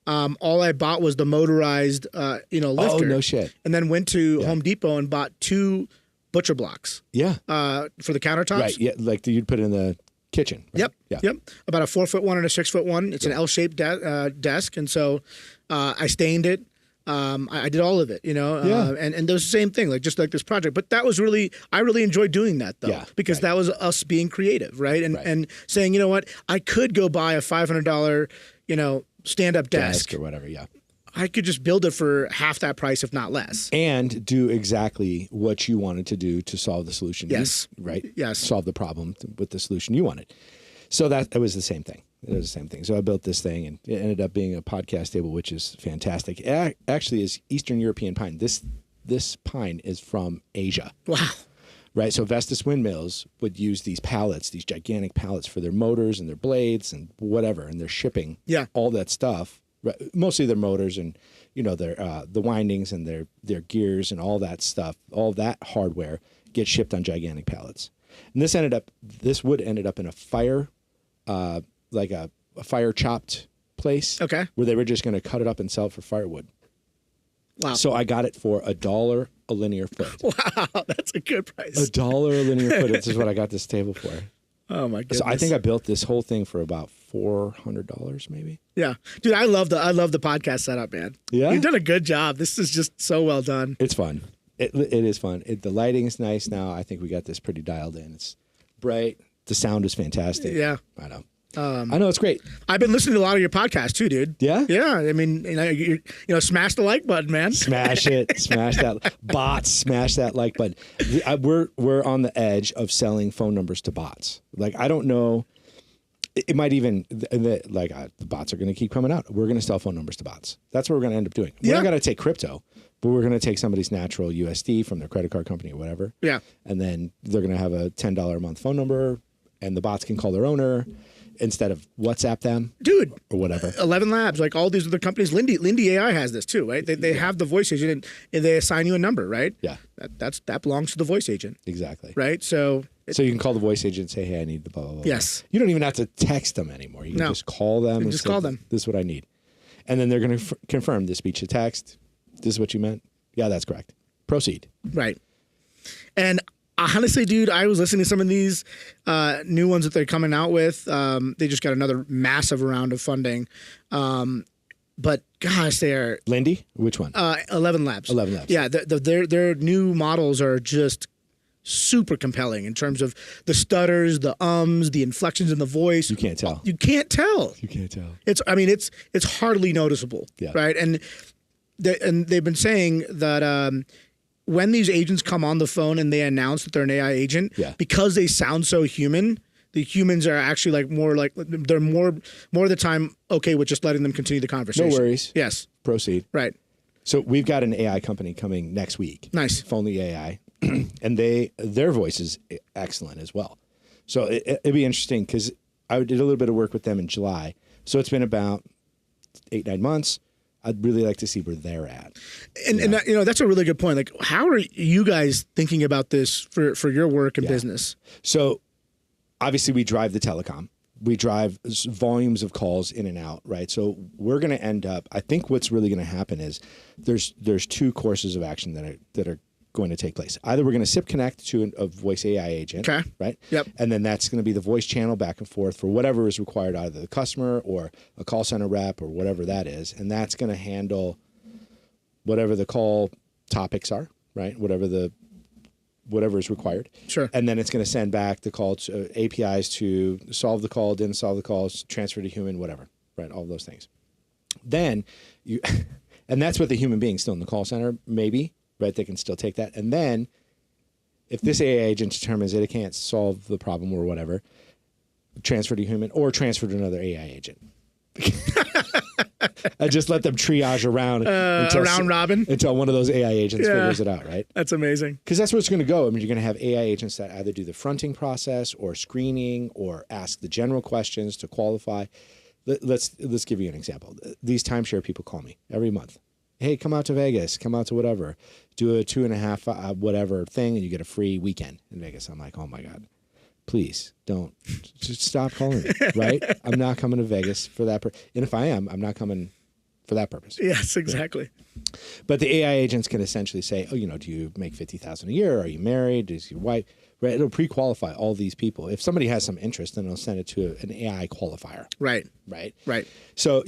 all I bought was the motorized, lifter. Oh, no shit. And then went to Home Depot and bought 2 butcher blocks. Yeah. For the countertops. Right. Yeah. Like you'd put it in the kitchen. Right? Yep. About a 4-foot one and a 6-foot one. It's an L-shaped desk, and so I stained it. I did all of it, you know. And there was the same thing, like just like this project. But that was I really enjoyed doing that though, because that was us being creative, right? And saying, you know what, I could go buy a $500, you know, stand-up desk or whatever. Yeah. I could just build it for half that price, if not less. And do exactly what you wanted to do to solve the solution. Yes. Right? Yes. Solve the problem with the solution you wanted. So it was the same thing. It was the same thing. So I built this thing, and it ended up being a podcast table, which is fantastic. It actually is Eastern European pine. This pine is from Asia. Wow. Right? So Vestas windmills would use these pallets, these gigantic pallets for their motors and their blades and whatever, and their shipping. Yeah. All that stuff. Mostly their motors and, you know, their the windings and their gears and all that stuff, all that hardware gets shipped on gigantic pallets. And this wood ended up in a fire, like a fire chopped place. Okay. Where they were just going to cut it up and sell it for firewood. Wow. So I got it for $1 a linear foot. Wow, that's a good price. $1 a linear foot. This is what I got this table for. Oh my goodness! So I think I built this whole thing for about $400, maybe. Yeah, dude, I love the podcast setup, man. Yeah, you've done a good job. This is just so well done. It's fun. It is fun. The lighting is nice now. I think we got this pretty dialed in. It's bright. The sound is fantastic. Yeah, I know. I know it's great. I've been listening to a lot of your podcasts too, dude. Yeah, yeah. I mean, you know, smash the like button, man. Smash it, smash that bots, smash that like button. We're on the edge of selling phone numbers to bots. Like I don't know, it might even the bots are going to keep coming out. We're going to sell phone numbers to bots. That's what we're going to end up doing. We're not going to take crypto, but we're going to take somebody's natural USD from their credit card company or whatever. Yeah, and then they're going to have a $10 a month phone number, and the bots can call their owner instead of WhatsApp them, dude, or whatever. 11 Labs, like all these other companies. Lindy AI has this too, right? They have the voice agent and they assign you a number, right? Yeah, that belongs to the voice agent. Exactly. Right. So you can call the voice agent and say, "Hey, I need the blah blah blah." Yes. You don't even have to text them anymore. You can just call them. And just call them. This is what I need, and then they're going to confirm the speech to text. This is what you meant. Yeah, that's correct. Proceed. Right. And honestly, dude, I was listening to some of these new ones that they're coming out with. They just got another massive round of funding. but gosh, they are Lindy, which one? 11 Labs. 11 Labs. Yeah, their new models are just super compelling in terms of the stutters, the ums, the inflections in the voice. You can't tell. You can't tell. You can't tell. It's hardly noticeable, Yeah. right? And they've been saying that when these agents come on the phone and they announce that they're an AI agent, Yeah. because they sound so human, the humans are actually they're more of the time okay with just letting them continue the conversation. No worries. Yes. Proceed. Right. So we've got an AI company coming next week. Nice. Phonely AI. And their voice is excellent as well. So it'd be interesting because I did a little bit of work with them in July. So it's been about 8-9 months. I'd really like to see where they're at. And that's a really good point. Like, how are you guys thinking about this for your work and business? So obviously we drive the telecom. We drive volumes of calls in and out, right? So we're going to end up, I think what's really going to happen is there's two courses of action that are going to take place. Either we're going to SIP connect to a voice AI agent, okay, right? Yep. And then that's going to be the voice channel back and forth for whatever is required, either the customer or a call center rep or whatever that is. And that's going to handle whatever the call topics are, right? Whatever is required. Sure. And then it's going to send back the call to APIs to solve the call, didn't solve the call, transfer to human, whatever, right? All those things. Then and that's with the human being still in the call center, maybe, right? They can still take that. And then if this AI agent determines that it can't solve the problem or whatever, transfer to human or transfer to another AI agent. I just let them triage around round robin until one of those AI agents figures it out, right? That's amazing. Because that's where it's going to go. I mean, you're going to have AI agents that either do the fronting process or screening or ask the general questions to qualify. Let's give you an example. These timeshare people call me every month. Hey, come out to Vegas, come out to whatever, do a 2.5 whatever thing, and you get a free weekend in Vegas. I'm like, oh my God, please don't, just stop calling me, right? I'm not coming to Vegas for that. And if I am, I'm not coming for that purpose. Yes, exactly. Right? But the AI agents can essentially say, oh, do you make $50,000 a year? Are you married? Is your wife? Right? It'll pre-qualify all these people. If somebody has some interest, then it'll send it to an AI qualifier. Right. Right. Right. So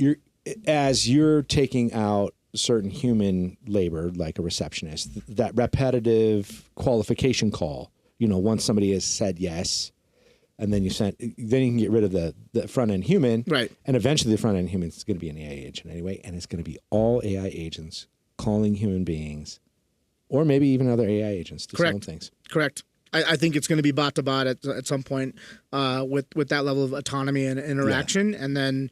as you're taking out certain human labor, like a receptionist, that repetitive qualification call, once somebody has said yes, and then you can get rid of the front end human, right? And eventually the front end human is going to be an AI agent anyway, and it's going to be all AI agents calling human beings, or maybe even other AI agents to solve things. Correct. I think it's going to be bot to bot at some point with that level of autonomy and interaction, and then.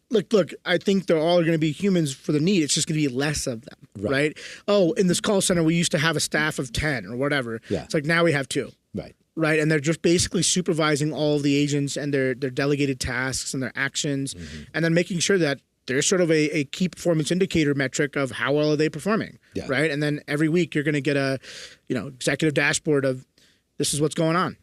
Look, I think they're all going to be humans for the need. It's just going to be less of them, right? Oh, in this call center, we used to have a staff of 10 or whatever. Yeah. It's like now we have 2. Right. And they're just basically supervising all of the agents and their delegated tasks and their actions, and then making sure that there's sort of a key performance indicator metric of how well are they performing, right? And then every week you're going to get a, executive dashboard of this is what's going on.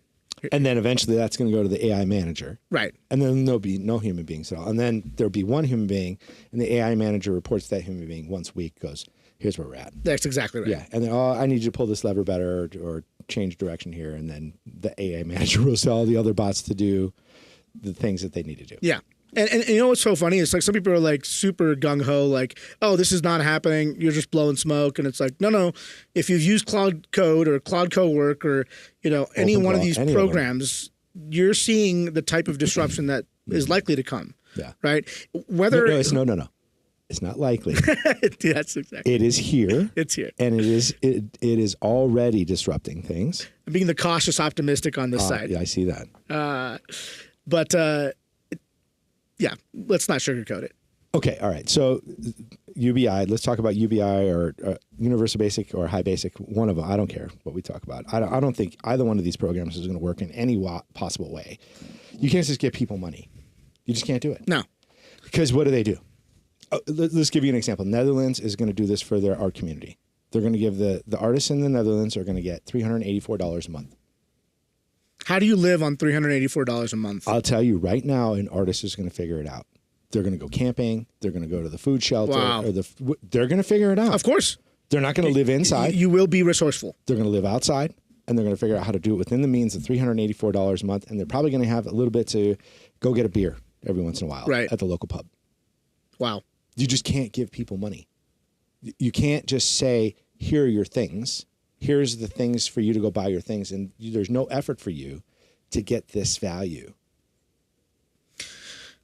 And then eventually that's going to go to the AI manager. Right. And then there'll be no human beings at all. And then there'll be one human being, and the AI manager reports to that human being once a week, goes, here's where we're at. That's exactly right. Yeah. And then, I need you to pull this lever better or change direction here. And then the AI manager will tell all the other bots to do the things that they need to do. Yeah. And what's so funny? It's like some people are like super gung-ho, like, oh, this is not happening. You're just blowing smoke. And it's like, no. If you've used Cloud Code or Cloud Cowork or, any one of these programs, you're seeing the type of disruption that is likely to come. Yeah. Right? Whether No. It's not likely. That's exactly. It is here. It's here. And it is already disrupting things. I'm being the cautious optimistic on this side. Yeah, I see that. Yeah, let's not sugarcoat it. Okay, all right. So UBI, let's talk about UBI or Universal Basic or High Basic, one of them. I don't care what we talk about. I don't think either one of these programs is going to work in any possible way. You can't just give people money. You just can't do it. No. Because what do? Let's give you an example. Netherlands is going to do this for their art community. They're going to give the artists in the Netherlands are going to get $384 a month. How do you live on $384 a month? I'll tell you right now, an artist is going to figure it out. They're going to go camping. They're going to go to the food shelter. Wow. They're going to figure it out. Of course. They're not going to live inside. You will be resourceful. They're going to live outside, and they're going to figure out how to do it within the means of $384 a month, and they're probably going to have a little bit to go get a beer every once in a while at the local pub. Wow. You just can't give people money. You can't just say, here are your things. Here's the things for you to go buy your things. And there's no effort for you to get this value.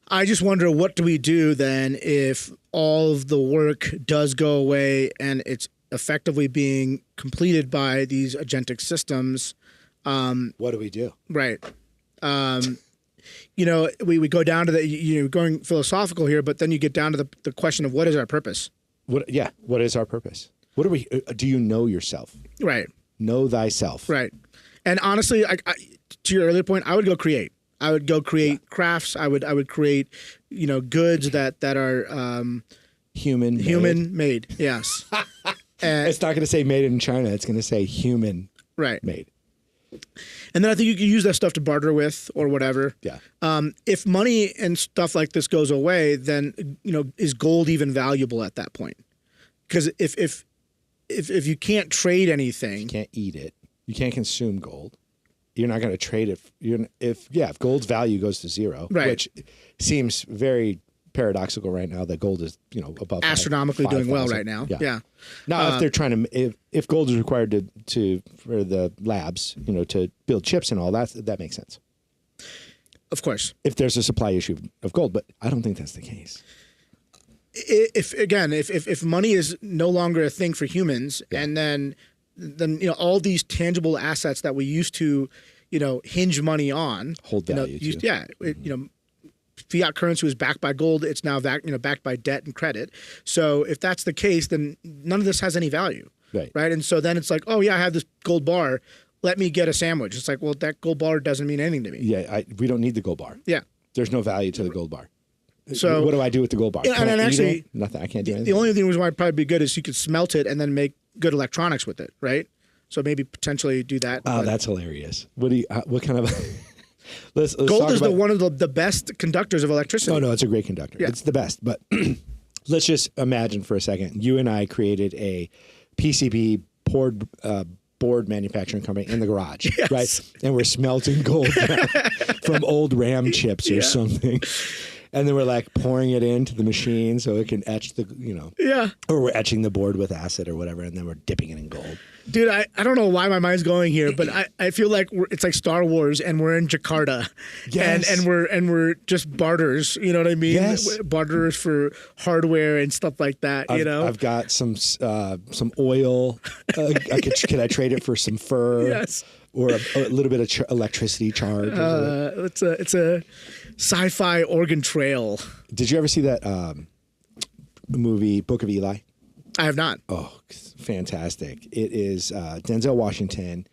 I just wonder, what do we do then if all of the work does go away and it's effectively being completed by these agentic systems? What do we do? Right. We go down to the, going philosophical here, but then you get down to the question of what is our purpose? What is our purpose? What are we? Do you know yourself? Right. Know thyself. Right. And honestly, I, to your earlier point, I would go create. I would go create crafts. I would create, goods that are human made. Yes. And it's not going to say made in China. It's going to say human made. And then I think you can use that stuff to barter with or whatever. Yeah. If money and stuff like this goes away, then is gold even valuable at that point? Because if you can't trade anything, you can't eat it. You can't consume gold. You're not going to trade it. If gold's value goes to zero, which seems very paradoxical right now that gold is above astronomically 5, doing well 5,000. right now. Yeah. Now, if they're trying to, if gold is required to for the labs, to build chips and all that makes sense. Of course, if there's a supply issue of gold, but I don't think that's the case. If money is no longer a thing for humans, and then all these tangible assets that we used to hinge money on hold value. Fiat currency was backed by gold. It's now backed by debt and credit. So if that's the case, then none of this has any value, right? And so then it's like, oh yeah, I have this gold bar. Let me get a sandwich. It's like, well, that gold bar doesn't mean anything to me. Yeah, we don't need the gold bar. Yeah, there's no value to the gold bar. So what do I do with the gold bar? And actually, nothing. I can't do anything. The only thing why it'd probably be good is you could smelt it and then make good electronics with it, right? So maybe potentially do that. Oh, that's hilarious. What kind of? Let's gold is one of the best conductors of electricity. Oh no, it's a great conductor. Yeah. It's the best. But let's just imagine for a second, you and I created a PCB board manufacturing company in the garage, right? And we're smelting gold from old RAM chips or something. And then we're like pouring it into the machine so it can etch or we're etching the board with acid or whatever, and then we're dipping it in gold. Dude, I don't know why my mind's going here, but I feel like it's like Star Wars and we're in Jakarta, and we're just barters. You know what I mean? Yes. Barters for hardware and stuff like that. I've got some oil. Can I trade it for some fur? Yes. Or a little bit of electricity charge. It's a sci-fi Oregon Trail. Did you ever see that movie Book of Eli? I have not. Oh, fantastic. It is Denzel Washington.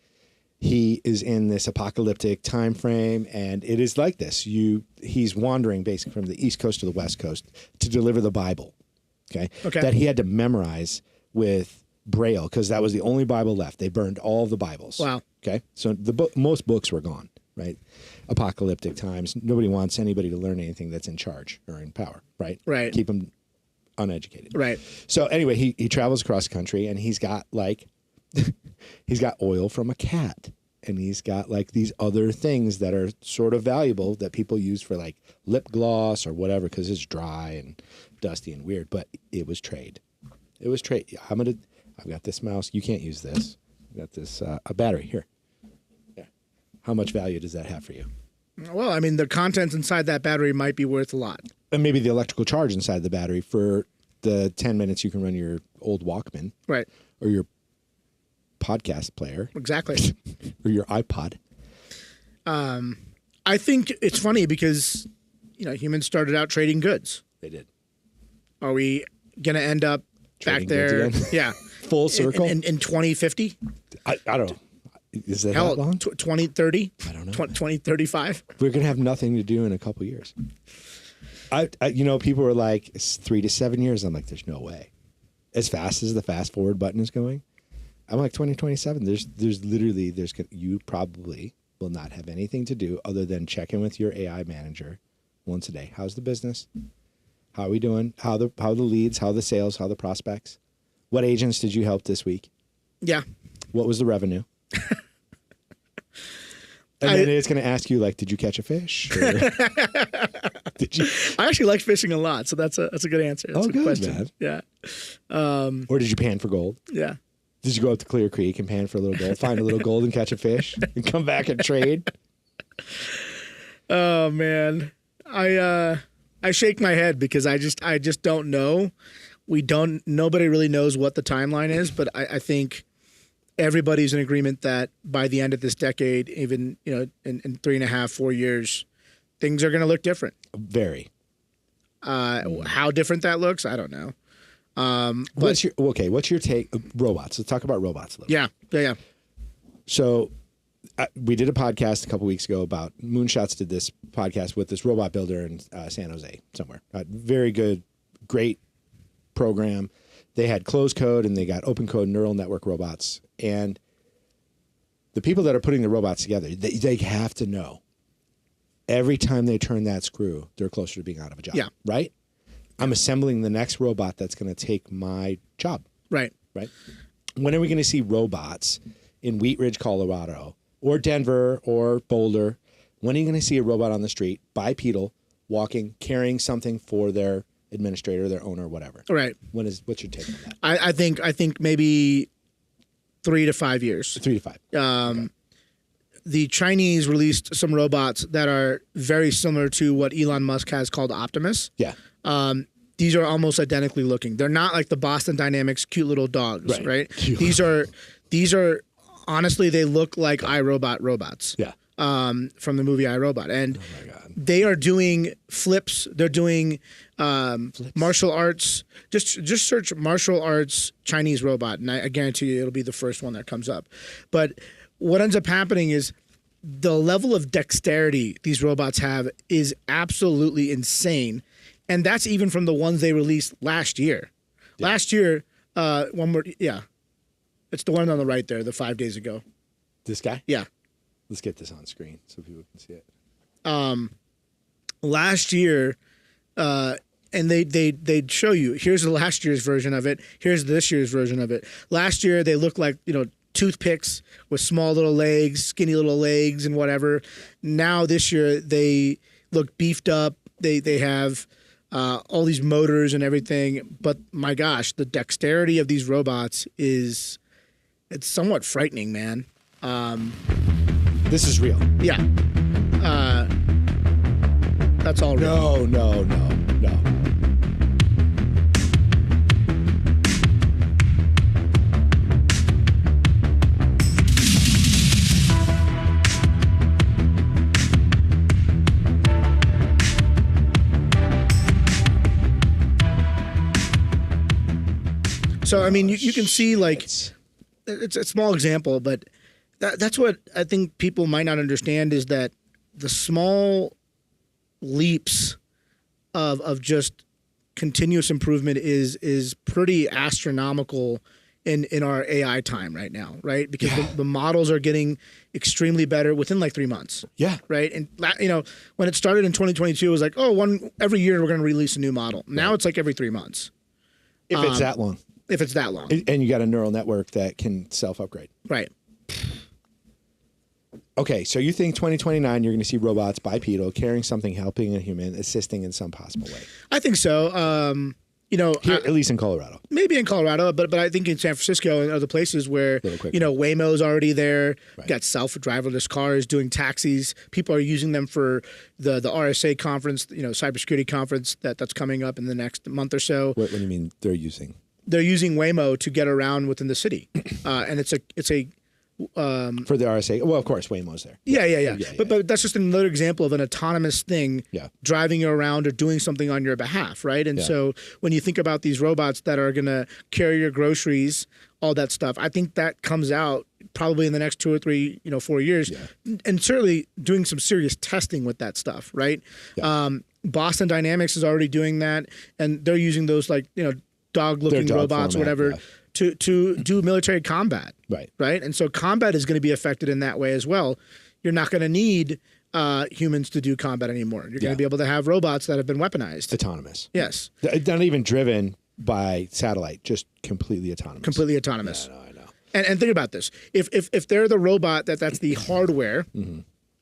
He is in this apocalyptic time frame, and it is like this. He's wandering basically from the East Coast to the West Coast to deliver the Bible, okay? That he had to memorize with Braille because that was the only Bible left. They burned all of the Bibles. Wow. Okay? So most books were gone, right? Apocalyptic times. Nobody wants anybody to learn anything that's in charge or in power, right? Right. Keep them uneducated. Right. So anyway, he travels across the country, and he's got he's got oil from a cat, and he's got like these other things that are sort of valuable that people use for like lip gloss or whatever because it's dry and dusty and weird. But it was trade. It was trade. I've got this mouse. You can't use this. I've got this a battery here. Yeah. How much value does that have for you? Well, I mean, the contents inside that battery might be worth a lot. And maybe the electrical charge inside the battery for the 10 minutes you can run your old Walkman. Right. Or your podcast player. Exactly. Or your iPod. I think it's funny because, humans started out trading goods. They did. Are we going to end up trading back there? Yeah. Full circle? In 2050? I don't know. Is that Hell, long? 2030? I don't know. 2035? We're going to have nothing to do in a couple years. People were like, it's 3 to 7 years. I'm like, there's no way. As fast as the fast forward button is going, I'm like 2027. You probably will not have anything to do other than check in with your AI manager once a day. How's the business? How are we doing? How the leads? How the sales? How the prospects? What agents did you help this week? Yeah. What was the revenue? And then it's going to ask you, like, did you catch a fish? Or Did you? I actually like fishing a lot, so that's a good answer. That's a good question. Man. Yeah. Or did you pan for gold? Yeah. Did you go up to Clear Creek and pan for a little gold, find a little gold and catch a fish, and come back and trade? Oh man, I shake my head because I just don't know. Nobody really knows what the timeline is, but I think everybody's in agreement that by the end of this decade, even in 3.5, 4 years, things are going to look different. Very. How different that looks, I don't know. What's your take? Robots. Let's talk about robots a little. Yeah. So we did a podcast a couple weeks ago about Moonshots. Did this podcast with this robot builder in San Jose somewhere. Very good, great program. They had closed code and they got open code neural network robots. And the people that are putting the robots together, they have to know every time they turn that screw, they're closer to being out of a job. Yeah. Right? I'm assembling the next robot that's going to take my job. Right. When are we going to see robots in Wheat Ridge, Colorado, or Denver, or Boulder? When are you going to see a robot on the street, bipedal, walking, carrying something for their administrator, their owner, whatever? Right. What's your take on that? I think maybe 3 to 5 years. 3 to 5. Okay. The Chinese released some robots that are very similar to what Elon Musk has called Optimus. Yeah. These are almost identically looking. They're not like the Boston Dynamics cute little dogs, right? These are honestly, they look like iRobot robots. Yeah. From the movie iRobot. And Oh my God. they are doing flips. They're doing martial arts. Just search martial arts Chinese robot, and I guarantee you it'll be the first one that comes up. But what ends up happening is the level of dexterity these robots have is absolutely insane. And that's even from the ones they released last year. Yeah. Last year, it's the one on the right there, the 5 days ago. This guy? Yeah. Let's get this on screen so people can see it. Last year, and they'd show you, here's the last year's version of it, here's this year's version of it. Last year, they looked like, toothpicks with small little legs, skinny little legs and whatever. Now this year, they look beefed up. They have all these motors and everything. But my gosh, the dexterity of these robots it's somewhat frightening, man. This is real. Yeah. That's all real. No. So, I mean, you can see, like, it's a small example, but that's what I think people might not understand is that the small leaps of just continuous improvement is pretty astronomical in our AI time right now, right? Because the models are getting extremely better within like 3 months. Yeah. Right. And when it started in 2022, it was like, every year we're going to release a new model. Now it's like every 3 months. If it's that long. If it's that long. And you got a neural network that can self-upgrade. Right. Okay, so you think 2029 you're going to see robots bipedal, carrying something, helping a human, assisting in some possible way? I think so. Here, at least in Colorado. Maybe in Colorado, but I think in San Francisco and other places where, Waymo's already there. Right. Got self-driverless cars doing taxis. People are using them for the RSA conference, cybersecurity conference that's coming up in the next month or so. What do you mean they're using? They're using Waymo to get around within the city. And it's a for the RSA. Well, of course, Waymo's there. Yeah. But that's just another example of an autonomous thing driving you around or doing something on your behalf, right? And so when you think about these robots that are going to carry your groceries, all that stuff, I think that comes out probably in the next 2 or 3, 4 years, and certainly doing some serious testing with that stuff, right? Yeah. Boston Dynamics is already doing that, and they're using those dog-looking robots, whatever. To do military combat, right? And so combat is going to be affected in that way as well. You're not going to need humans to do combat anymore. You're going to be able to have robots that have been weaponized. Autonomous. Yes. Not even driven by satellite, just completely autonomous. Completely autonomous. Yeah, I know. And think about this. If they're the robot that's the hardware,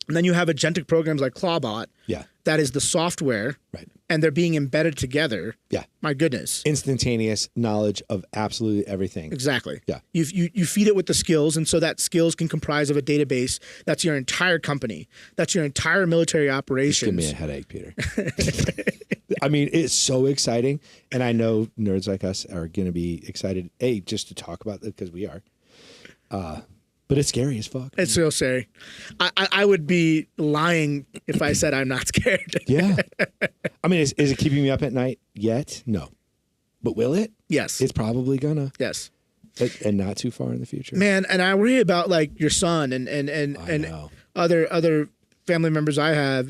And then you have agentic programs like ClawBot. Yeah. That is the software. Right. And they're being embedded together. Yeah. My goodness. Instantaneous knowledge of absolutely everything. Exactly. Yeah. You feed it with the skills, and so that skills can comprise of a database. That's your entire company. That's your entire military operations. Give me a headache, Peter. I mean, it's so exciting, and I know nerds like us are going to be excited. Just to talk about it because we are. But it's scary as fuck. It's so scary. I would be lying if I said I'm not scared. Yeah. I mean, is it keeping me up at night yet? No. But will it? Yes. It's probably gonna. Yes. And not too far in the future. Man, and I worry about like your son and know. other family members I have.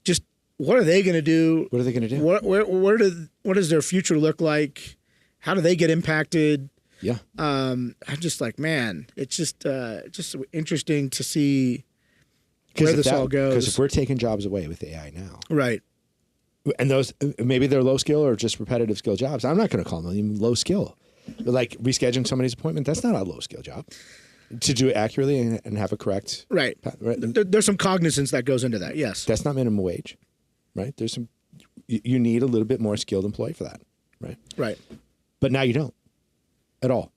Just what are they going to do? What are they going to do? What does their future look like? How do they get impacted? Yeah. I'm just like, man, it's just interesting to see where this all goes. Because if we're taking jobs away with AI now, right? And those maybe they're low skill or just repetitive skill jobs. I'm not going to call them even low skill. But like rescheduling somebody's appointment, that's not a low skill job. To do it accurately and have a correct right. There's some cognizance that goes into that. Yes. That's not minimum wage, right? There's some. You need a little bit more skilled employee for that, right? Right. But now you don't. At all.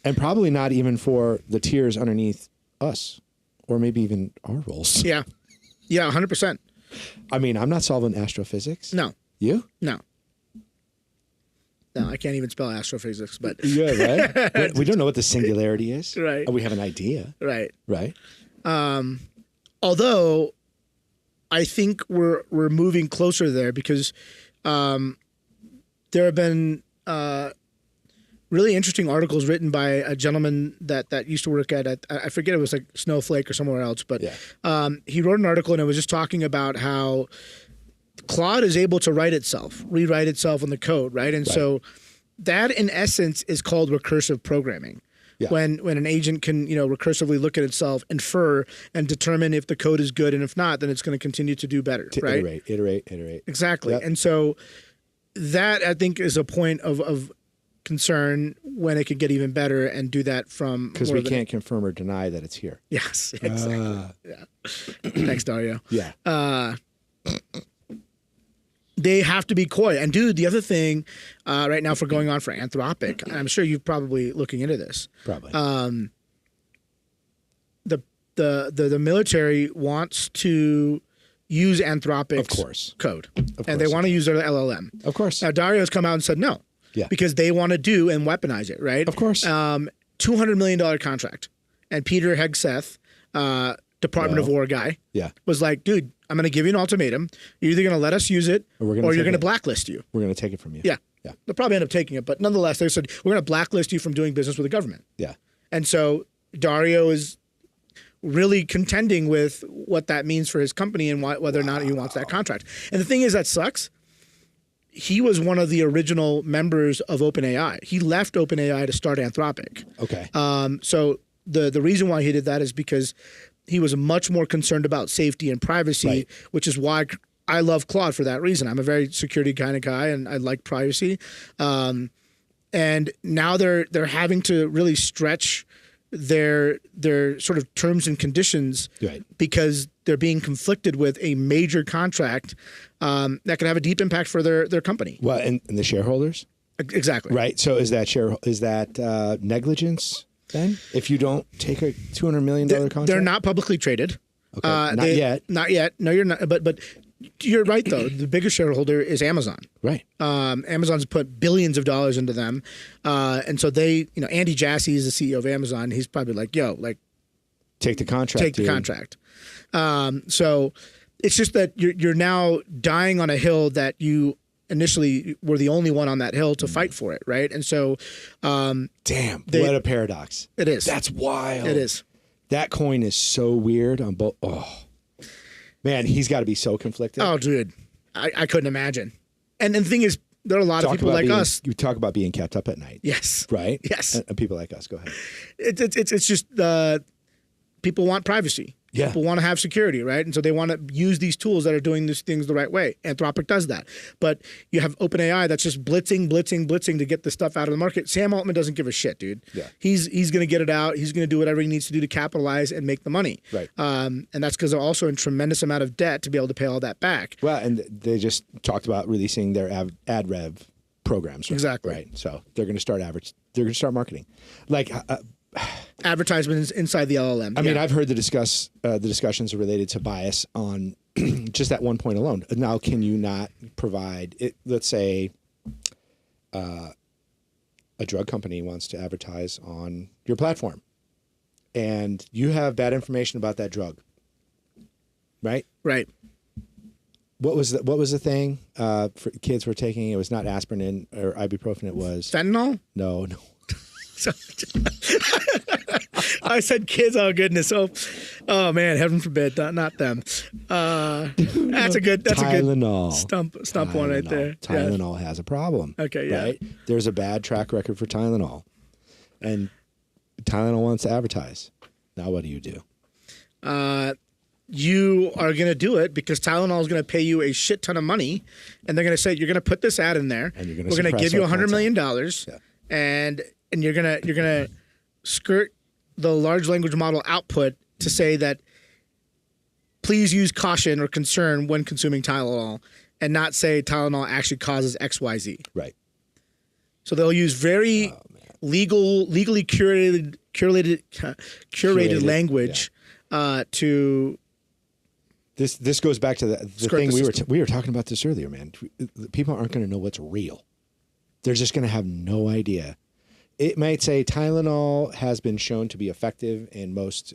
And probably not even for the tiers underneath us or maybe even our roles. Yeah. Yeah, 100%. I mean, I'm not solving astrophysics. No. You? No. No, I can't even spell astrophysics, but yeah, right? we don't know what the singularity is. Right. We have an idea. Right. Right. Although I think we're moving closer there because there have been really interesting articles written by a gentleman that used to work at I forget, it was like Snowflake or somewhere else, but he wrote an article and it was just talking about how Claude is able to rewrite itself in the code, right? And so that in essence is called recursive programming. Yeah. When an agent can, recursively look at itself, infer, and determine if the code is good, and if not, then it's going to continue to do better, right? Iterate. Exactly. Yep. And so that I think is a point of concern when it could get even better and do that from because we can't confirm or deny that it's here. Yes, exactly. Yeah. Thanks, Dario. Yeah. They have to be coy. And dude, the other thing right now for going on for Anthropic, and I'm sure you're probably looking into this. Probably. The military wants to use Anthropic's code. And they want to use their LLM. Of course. Now Dario's come out and said no. Yeah. Because they want to do and weaponize it, right? Of course. $200 million contract. And Peter Hegseth, Department of War guy, was like, dude, I'm going to give you an ultimatum. You're either going to let us use it or you're going to blacklist you. We're going to take it from you. Yeah. They'll probably end up taking it. But nonetheless, they said, we're going to blacklist you from doing business with the government. Yeah. And so Dario is really contending with what that means for his company and whether or not he wants that contract. And the thing is, that sucks. He was one of the original members of OpenAI. He left OpenAI to start Anthropic. Okay. So the reason why he did that is because he was much more concerned about safety and privacy, which is why I love Claude for that reason. I'm a very security kind of guy, and I like privacy. And now they're having to really stretch their sort of terms and conditions because they're being conflicted with a major contract that can have a deep impact for their company. Well, and the shareholders? Exactly. Right. So is that negligence then? If you don't take a $200 million contract? They're not publicly traded. Okay. Not yet. Not yet. No, you're not. But you're right, though. The biggest shareholder is Amazon. Right. Amazon's put billions of dollars into them. And so they, Andy Jassy is the CEO of Amazon. He's probably like, take the contract. Take the contract. So it's just that you're now dying on a hill that you initially were the only one on that hill to fight for it, right? And so, damn, what a paradox! It is. That's wild. It is. That coin is so weird on both. Oh, man, he's got to be so conflicted. Oh, dude, I couldn't imagine. And the thing is, there are a lot of people like us. You talk about being kept up at night. Yes. Right. Yes. And people like us. Go ahead. It's just people want privacy. Yeah. People want to have security, right? And so they want to use these tools that are doing these things the right way. Anthropic does that. But you have OpenAI that's just blitzing to get the stuff out of the market. Sam Altman doesn't give a shit, dude. Yeah. He's going to get it out. He's going to do whatever he needs to do to capitalize and make the money. Right. And that's because they're also in tremendous amount of debt to be able to pay all that back. Well, and they just talked about releasing their ad rev programs. Right? Exactly. Right. So they're going to start They're going to start marketing. Like Advertisements inside the LLM. I mean, I've heard the discussions related to bias on just that one point alone. Now, can you not provide it? Let's say a drug company wants to advertise on your platform, and you have bad information about that drug, right? Right. What was the thing for kids were taking? It was not aspirin or ibuprofen. It was Fentanyl? No. I said kids. Oh goodness. Oh man. Heaven forbid. Not them. That's a good. Tylenol. Stump one right there. Tylenol has a problem. Okay. Yeah. Right. There's a bad track record for Tylenol, and Tylenol wants to advertise. Now what do? You are going to do it because Tylenol is going to pay you a shit ton of money, and they're going to say you're going to put this ad in there. And we're going to give you $100 million, yeah. and you're gonna skirt the large language model output to say that please use caution or concern when consuming Tylenol, and not say Tylenol actually causes XYZ. Right. So they'll use very legally curated language to. This goes back to the thing we were talking about this earlier, man. People aren't going to know what's real. They're just going to have no idea. It might say Tylenol has been shown to be effective in most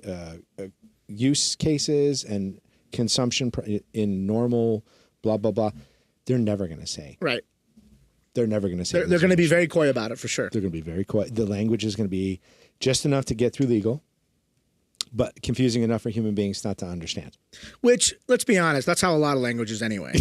use cases and consumption in normal blah, blah, blah. They're never going to say. Right. They're never going to say. They're going to be very coy about it for sure. They're going to be very coy. The language is going to be just enough to get through legal, but confusing enough for human beings not to understand. Which, let's be honest, that's how a lot of languages anyway.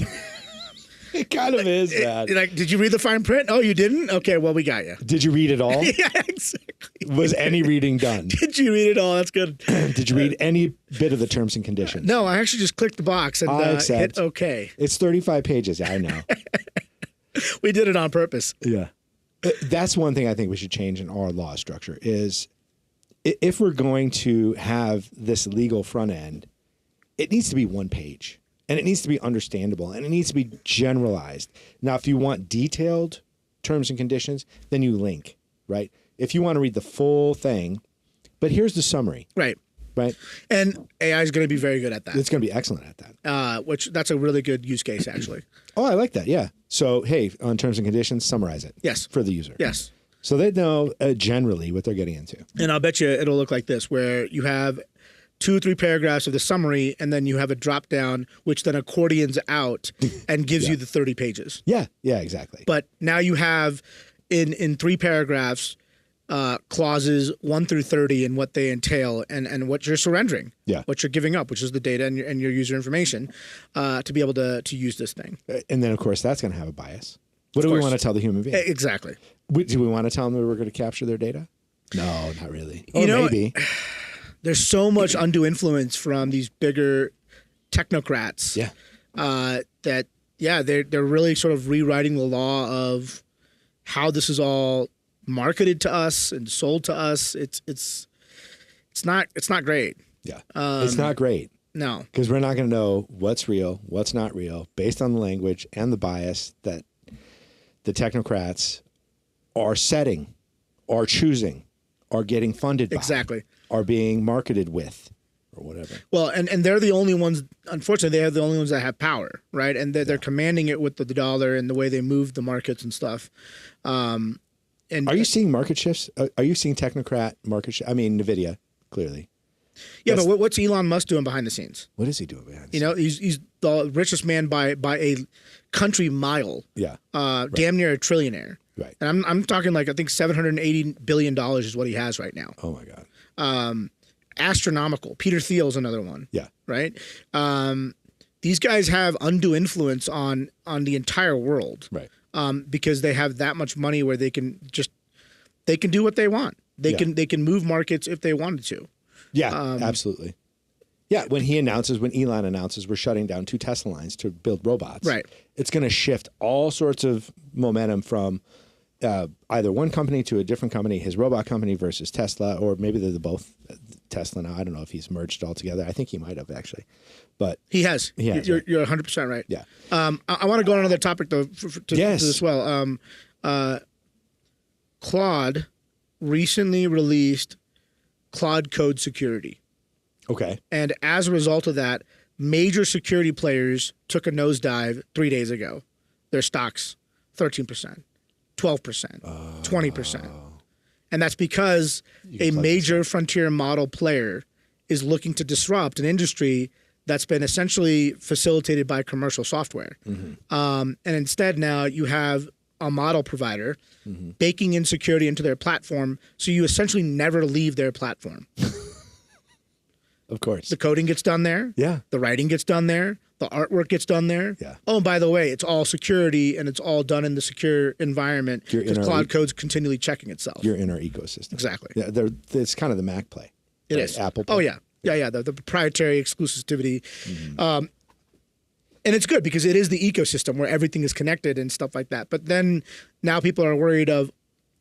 It kind of is, man. Like, did you read the fine print? Oh, you didn't? Okay, well, we got you. Did you read it all? Yeah, exactly. Was any reading done? Did you read it all? That's good. Did you read any bit of the terms and conditions? No, I actually just clicked the box and hit OK. It's 35 pages. Yeah, I know. We did it on purpose. Yeah. That's one thing I think we should change in our law structure is if we're going to have this legal front end, it needs to be one page. And it needs to be understandable, and it needs to be generalized. Now, if you want detailed terms and conditions, then you link, right? If you want to read the full thing, but here's the summary. Right. Right. And AI is going to be very good at that. It's going to be excellent at that. That's a really good use case, actually. Oh, I like that. Yeah. So, hey, on terms and conditions, summarize it. Yes. For the user. Yes. So they know generally what they're getting into. And I'll bet you it'll look like this, where you have 2 or 3 paragraphs of the summary, and then you have a drop down, which then accordions out and gives you the 30 pages. Yeah. Yeah, exactly. But now you have in 3 paragraphs, clauses 1 through 30 and what they entail and what you're surrendering, what you're giving up, which is the data and your user information, to be able to use this thing. And then, of course, that's going to have a bias. What do we want to tell the human being? Exactly. Do we want to tell them that we're going to capture their data? No, not really. Or maybe. There's so much undue influence from these bigger technocrats. They're really sort of rewriting the law of how this is all marketed to us and sold to us. It's not great. Yeah, it's not great. No, because we're not going to know what's real, what's not real, based on the language and the bias that the technocrats are setting, are choosing, are getting funded by. Exactly. Are being marketed with, or whatever. Well, and they're the only ones, unfortunately, they're the only ones that have power, right? And they're commanding it with the dollar and the way they move the markets and stuff. And are you seeing market shifts? Are you seeing technocrat market shifts? I mean, NVIDIA, clearly. Yeah, but what's Elon Musk doing behind the scenes? What is he doing behind the scenes? He's the richest man by a country mile. Yeah. Damn near a trillionaire. Right. And I'm talking like, I think $780 billion is what he has right now. Oh my God. Astronomical. Peter Thiel's another one. Yeah. Right. These guys have undue influence on the entire world. Right. Because they have that much money where they can do what they want. They can move markets if they wanted to. Yeah, absolutely. Yeah, when Elon announces we're shutting down 2 Tesla lines to build robots, Right. It's going to shift all sorts of momentum from either one company to a different company, his robot company versus Tesla, or maybe they're both Tesla now. I don't know if he's merged altogether. I think he might have actually, but He has. Right. You're 100% right. Yeah. I want to go on another topic though to Yes. as well. Claude recently released Claude Code Security. Okay. And as a result of that, major security players took a nosedive 3 days ago. Their stocks, 13%, 12%, 20%. And that's because a major frontier model player is looking to disrupt an industry that's been essentially facilitated by commercial software. And instead now you have a model provider baking in security into their platform, so you essentially never leave their platform. Of course. The coding gets done there. Yeah. The writing gets done there. The artwork gets done there. Yeah. Oh, and by the way, it's all security and it's all done in the secure environment because Cloud Code's continually checking itself. You're in our ecosystem. Exactly. Yeah, it's kind of the Mac play. It right? is. Apple play. Oh, yeah. Yeah. The proprietary exclusivity. And it's good because it is the ecosystem where everything is connected and stuff like that. But then now people are worried of,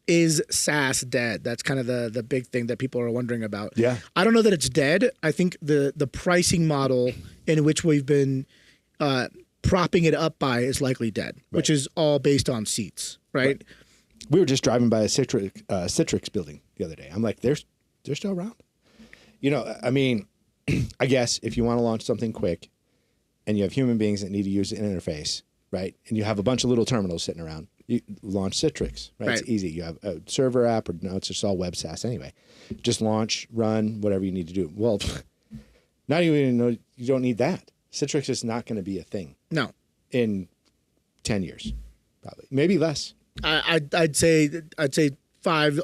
is SaaS dead? That's kind of the big thing that people are wondering about. Yeah. I don't know that it's dead. I think the pricing model in which we've been propping it up by is likely dead, which is all based on seats, right? We were just driving by a Citrix building the other day. I'm like, they're still around. You know, I mean, I guess if you want to launch something quick and you have human beings that need to use an interface, right? And you have a bunch of little terminals sitting around, you launch Citrix, right? It's easy. You have a server app, or no, it's just all web SaaS anyway. Just launch, run, whatever you need to do. Well, now you even know you don't need that. Citrix is not going to be a thing. No. In 10 years, probably. Maybe less. I'd say 5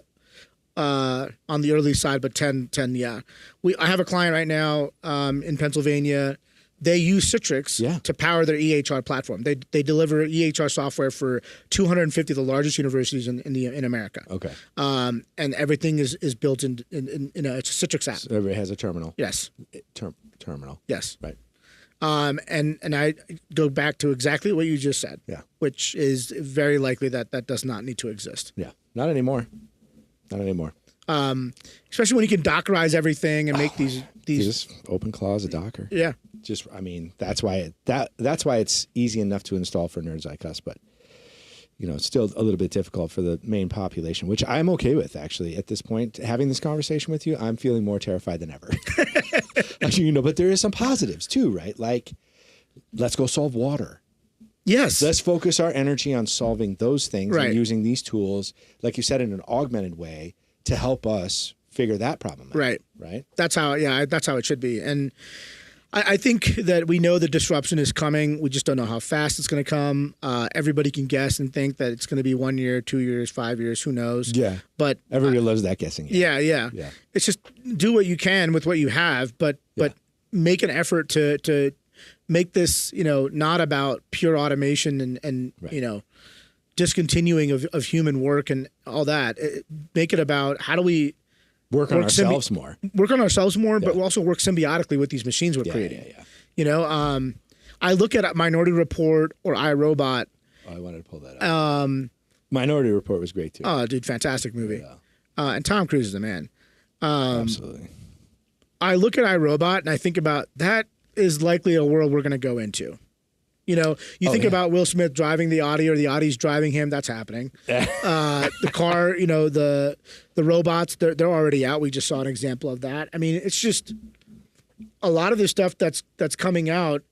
on the early side, but 10, yeah. I have a client right now in Pennsylvania. They use Citrix to power their EHR platform. They deliver EHR software for 250 of the largest universities in America. Okay. And everything is built in it's a Citrix app. So everybody has a terminal. Yes. Terminal. Yes. Right. And I go back to exactly what you just said. Yeah. Which is very likely that does not need to exist. Yeah. Not anymore. Not anymore. Especially when you can Dockerize everything and make these OpenClaw is a Docker. Yeah. Just, I mean, that's why it's easy enough to install for nerds like us, but you know, it's still a little bit difficult for the main population, which I'm okay with actually at this point. Having this conversation with you, I'm feeling more terrified than ever. You know, but there is some positives too, right? Like, let's go solve water. Yes. Let's focus our energy on solving those things right. and using these tools, like you said, in an augmented way to help us figure that problem out. Right. Right. That's how it should be. And I think that we know the disruption is coming. We just don't know how fast it's going to come. Everybody can guess and think that it's going to be 1 year, 2 years, 5 years, who knows? Yeah. But everybody loves that guessing. Yeah. It's just do what you can with what you have, but make an effort to make this, you know, not about pure automation and right. you know, discontinuing of human work and all that. Make it about how do we work on ourselves more. Work on ourselves more, but we'll also work symbiotically with these machines we're creating. Yeah. You know, I look at Minority Report or iRobot. Oh, I wanted to pull that up. Minority Report was great too. Oh, dude, fantastic movie. Yeah. And Tom Cruise is the man. Absolutely. I look at iRobot and I think about that is likely a world we're going to go into. You know, you think about Will Smith driving the Audi or the Audi's driving him. That's happening. The car, you know, the robots, they're already out. We just saw an example of that. I mean, it's just a lot of this stuff that's coming out.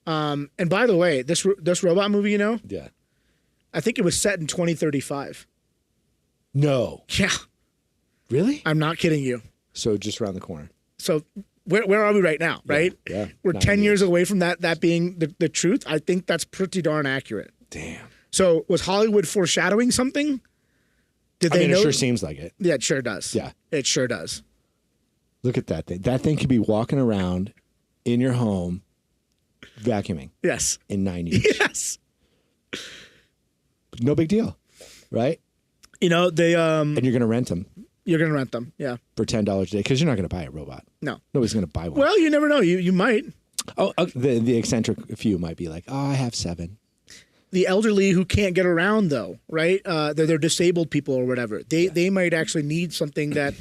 And by the way, this robot movie, you know, I think it was set in 2035. No. Yeah. Really? I'm not kidding you. So just around the corner. So where are we right now, right? Yeah. We're 10 years away from that being the truth. I think that's pretty darn accurate. Damn. So was Hollywood foreshadowing something? Did they know? It sure seems like it. Yeah, it sure does. Yeah. It sure does. Look at that thing. That thing could be walking around in your home vacuuming. Yes. In 9 years. Yes. No big deal, right? You know, they and you're going to rent them. You're going to rent them. Yeah. For $10 a day, because you're not going to buy a robot. No. Nobody's going to buy one. Well, you never know. You might. Oh, the eccentric few might be like, I have 7. The elderly who can't get around, though, right? They're disabled people or whatever. They might actually need something that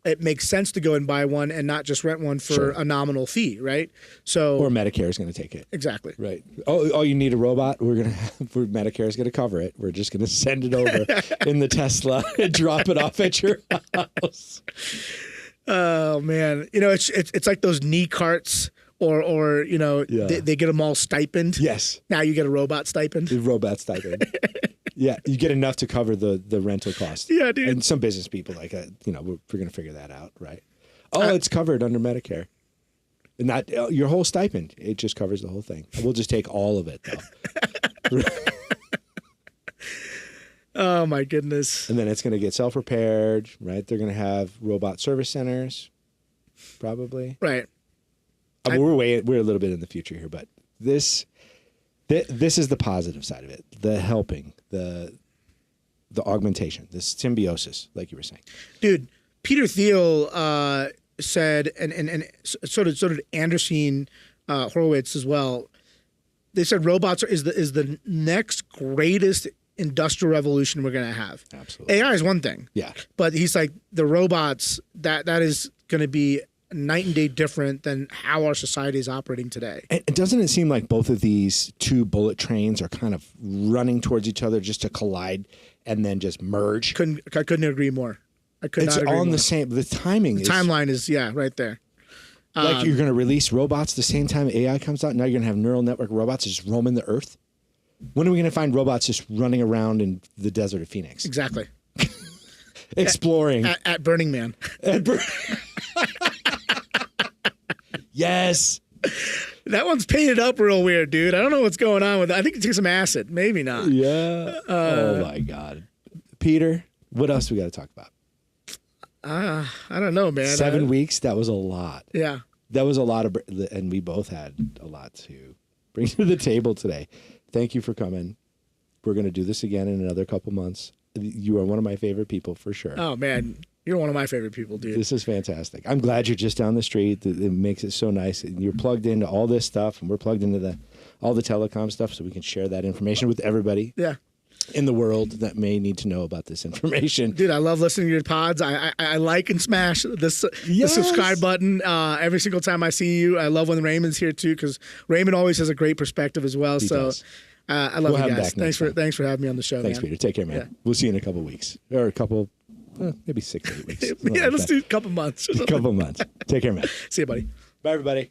it makes sense to go and buy one and not just rent one for a nominal fee, right? So Or Medicare is going to take it. Exactly. Right. Oh, you need a robot? Medicare is going to cover it. We're just going to send it over in the Tesla and drop it off at your house. Oh man, it's like those knee carts. Or they get them all stipend. Yes. Now you get a robot stipend. The robot stipend. Yeah, you get enough to cover the rental cost. Yeah, dude. And some business people we're going to figure that out, right? Oh, it's covered under Medicare. And not your whole stipend. It just covers the whole thing. We'll just take all of it, though. Oh, my goodness. And then it's going to get self-repaired, right? They're going to have robot service centers, probably. Right. We're a little bit in the future here, but this is the positive side of it: the helping, the augmentation, the symbiosis, like you were saying. Dude, Peter Thiel said, and sort of Anderson Horowitz as well. They said robots is the next greatest industrial revolution we're going to have. Absolutely, AI is one thing. Yeah, but he's like the robots that is going to be night and day different than how our society is operating today. And doesn't it seem like both of these two bullet trains are kind of running towards each other just to collide and then just merge? I couldn't agree more. I could not agree more. It's on the same. The timeline is right there. Like you're going to release robots the same time AI comes out. Now you're going to have neural network robots just roaming the earth. When are we going to find robots just running around in the desert of Phoenix? Exactly. Exploring at Burning Man. Yes. That one's painted up real weird, dude. I don't know what's going on with it. I think it took some acid. Maybe not. Yeah. Oh, my God. Peter, what else we got to talk about? I don't know, man. 7 weeks, that was a lot. Yeah. That was a lot and we both had a lot to bring to the table today. Thank you for coming. We're going to do this again in another couple months. You are one of my favorite people for sure. Oh, man. You're one of my favorite people, dude. This is fantastic. I'm glad you're just down the street. It makes it so nice. And you're plugged into all this stuff, and we're plugged into all the telecom stuff, so we can share that information with everybody in the world that may need to know about this information. Dude, I love listening to your pods. I like and smash the subscribe button every single time I see you. I love when Raymond's here, too, because Raymond always has a great perspective as well. I love you guys. Thanks for having me on the show, Thanks, man. Peter. Take care, man. Yeah. We'll see you in a couple weeks. Or a couple... maybe 6 to 8 weeks. Let's do a couple months. A couple months. Take care, man. See you, buddy. Bye, everybody.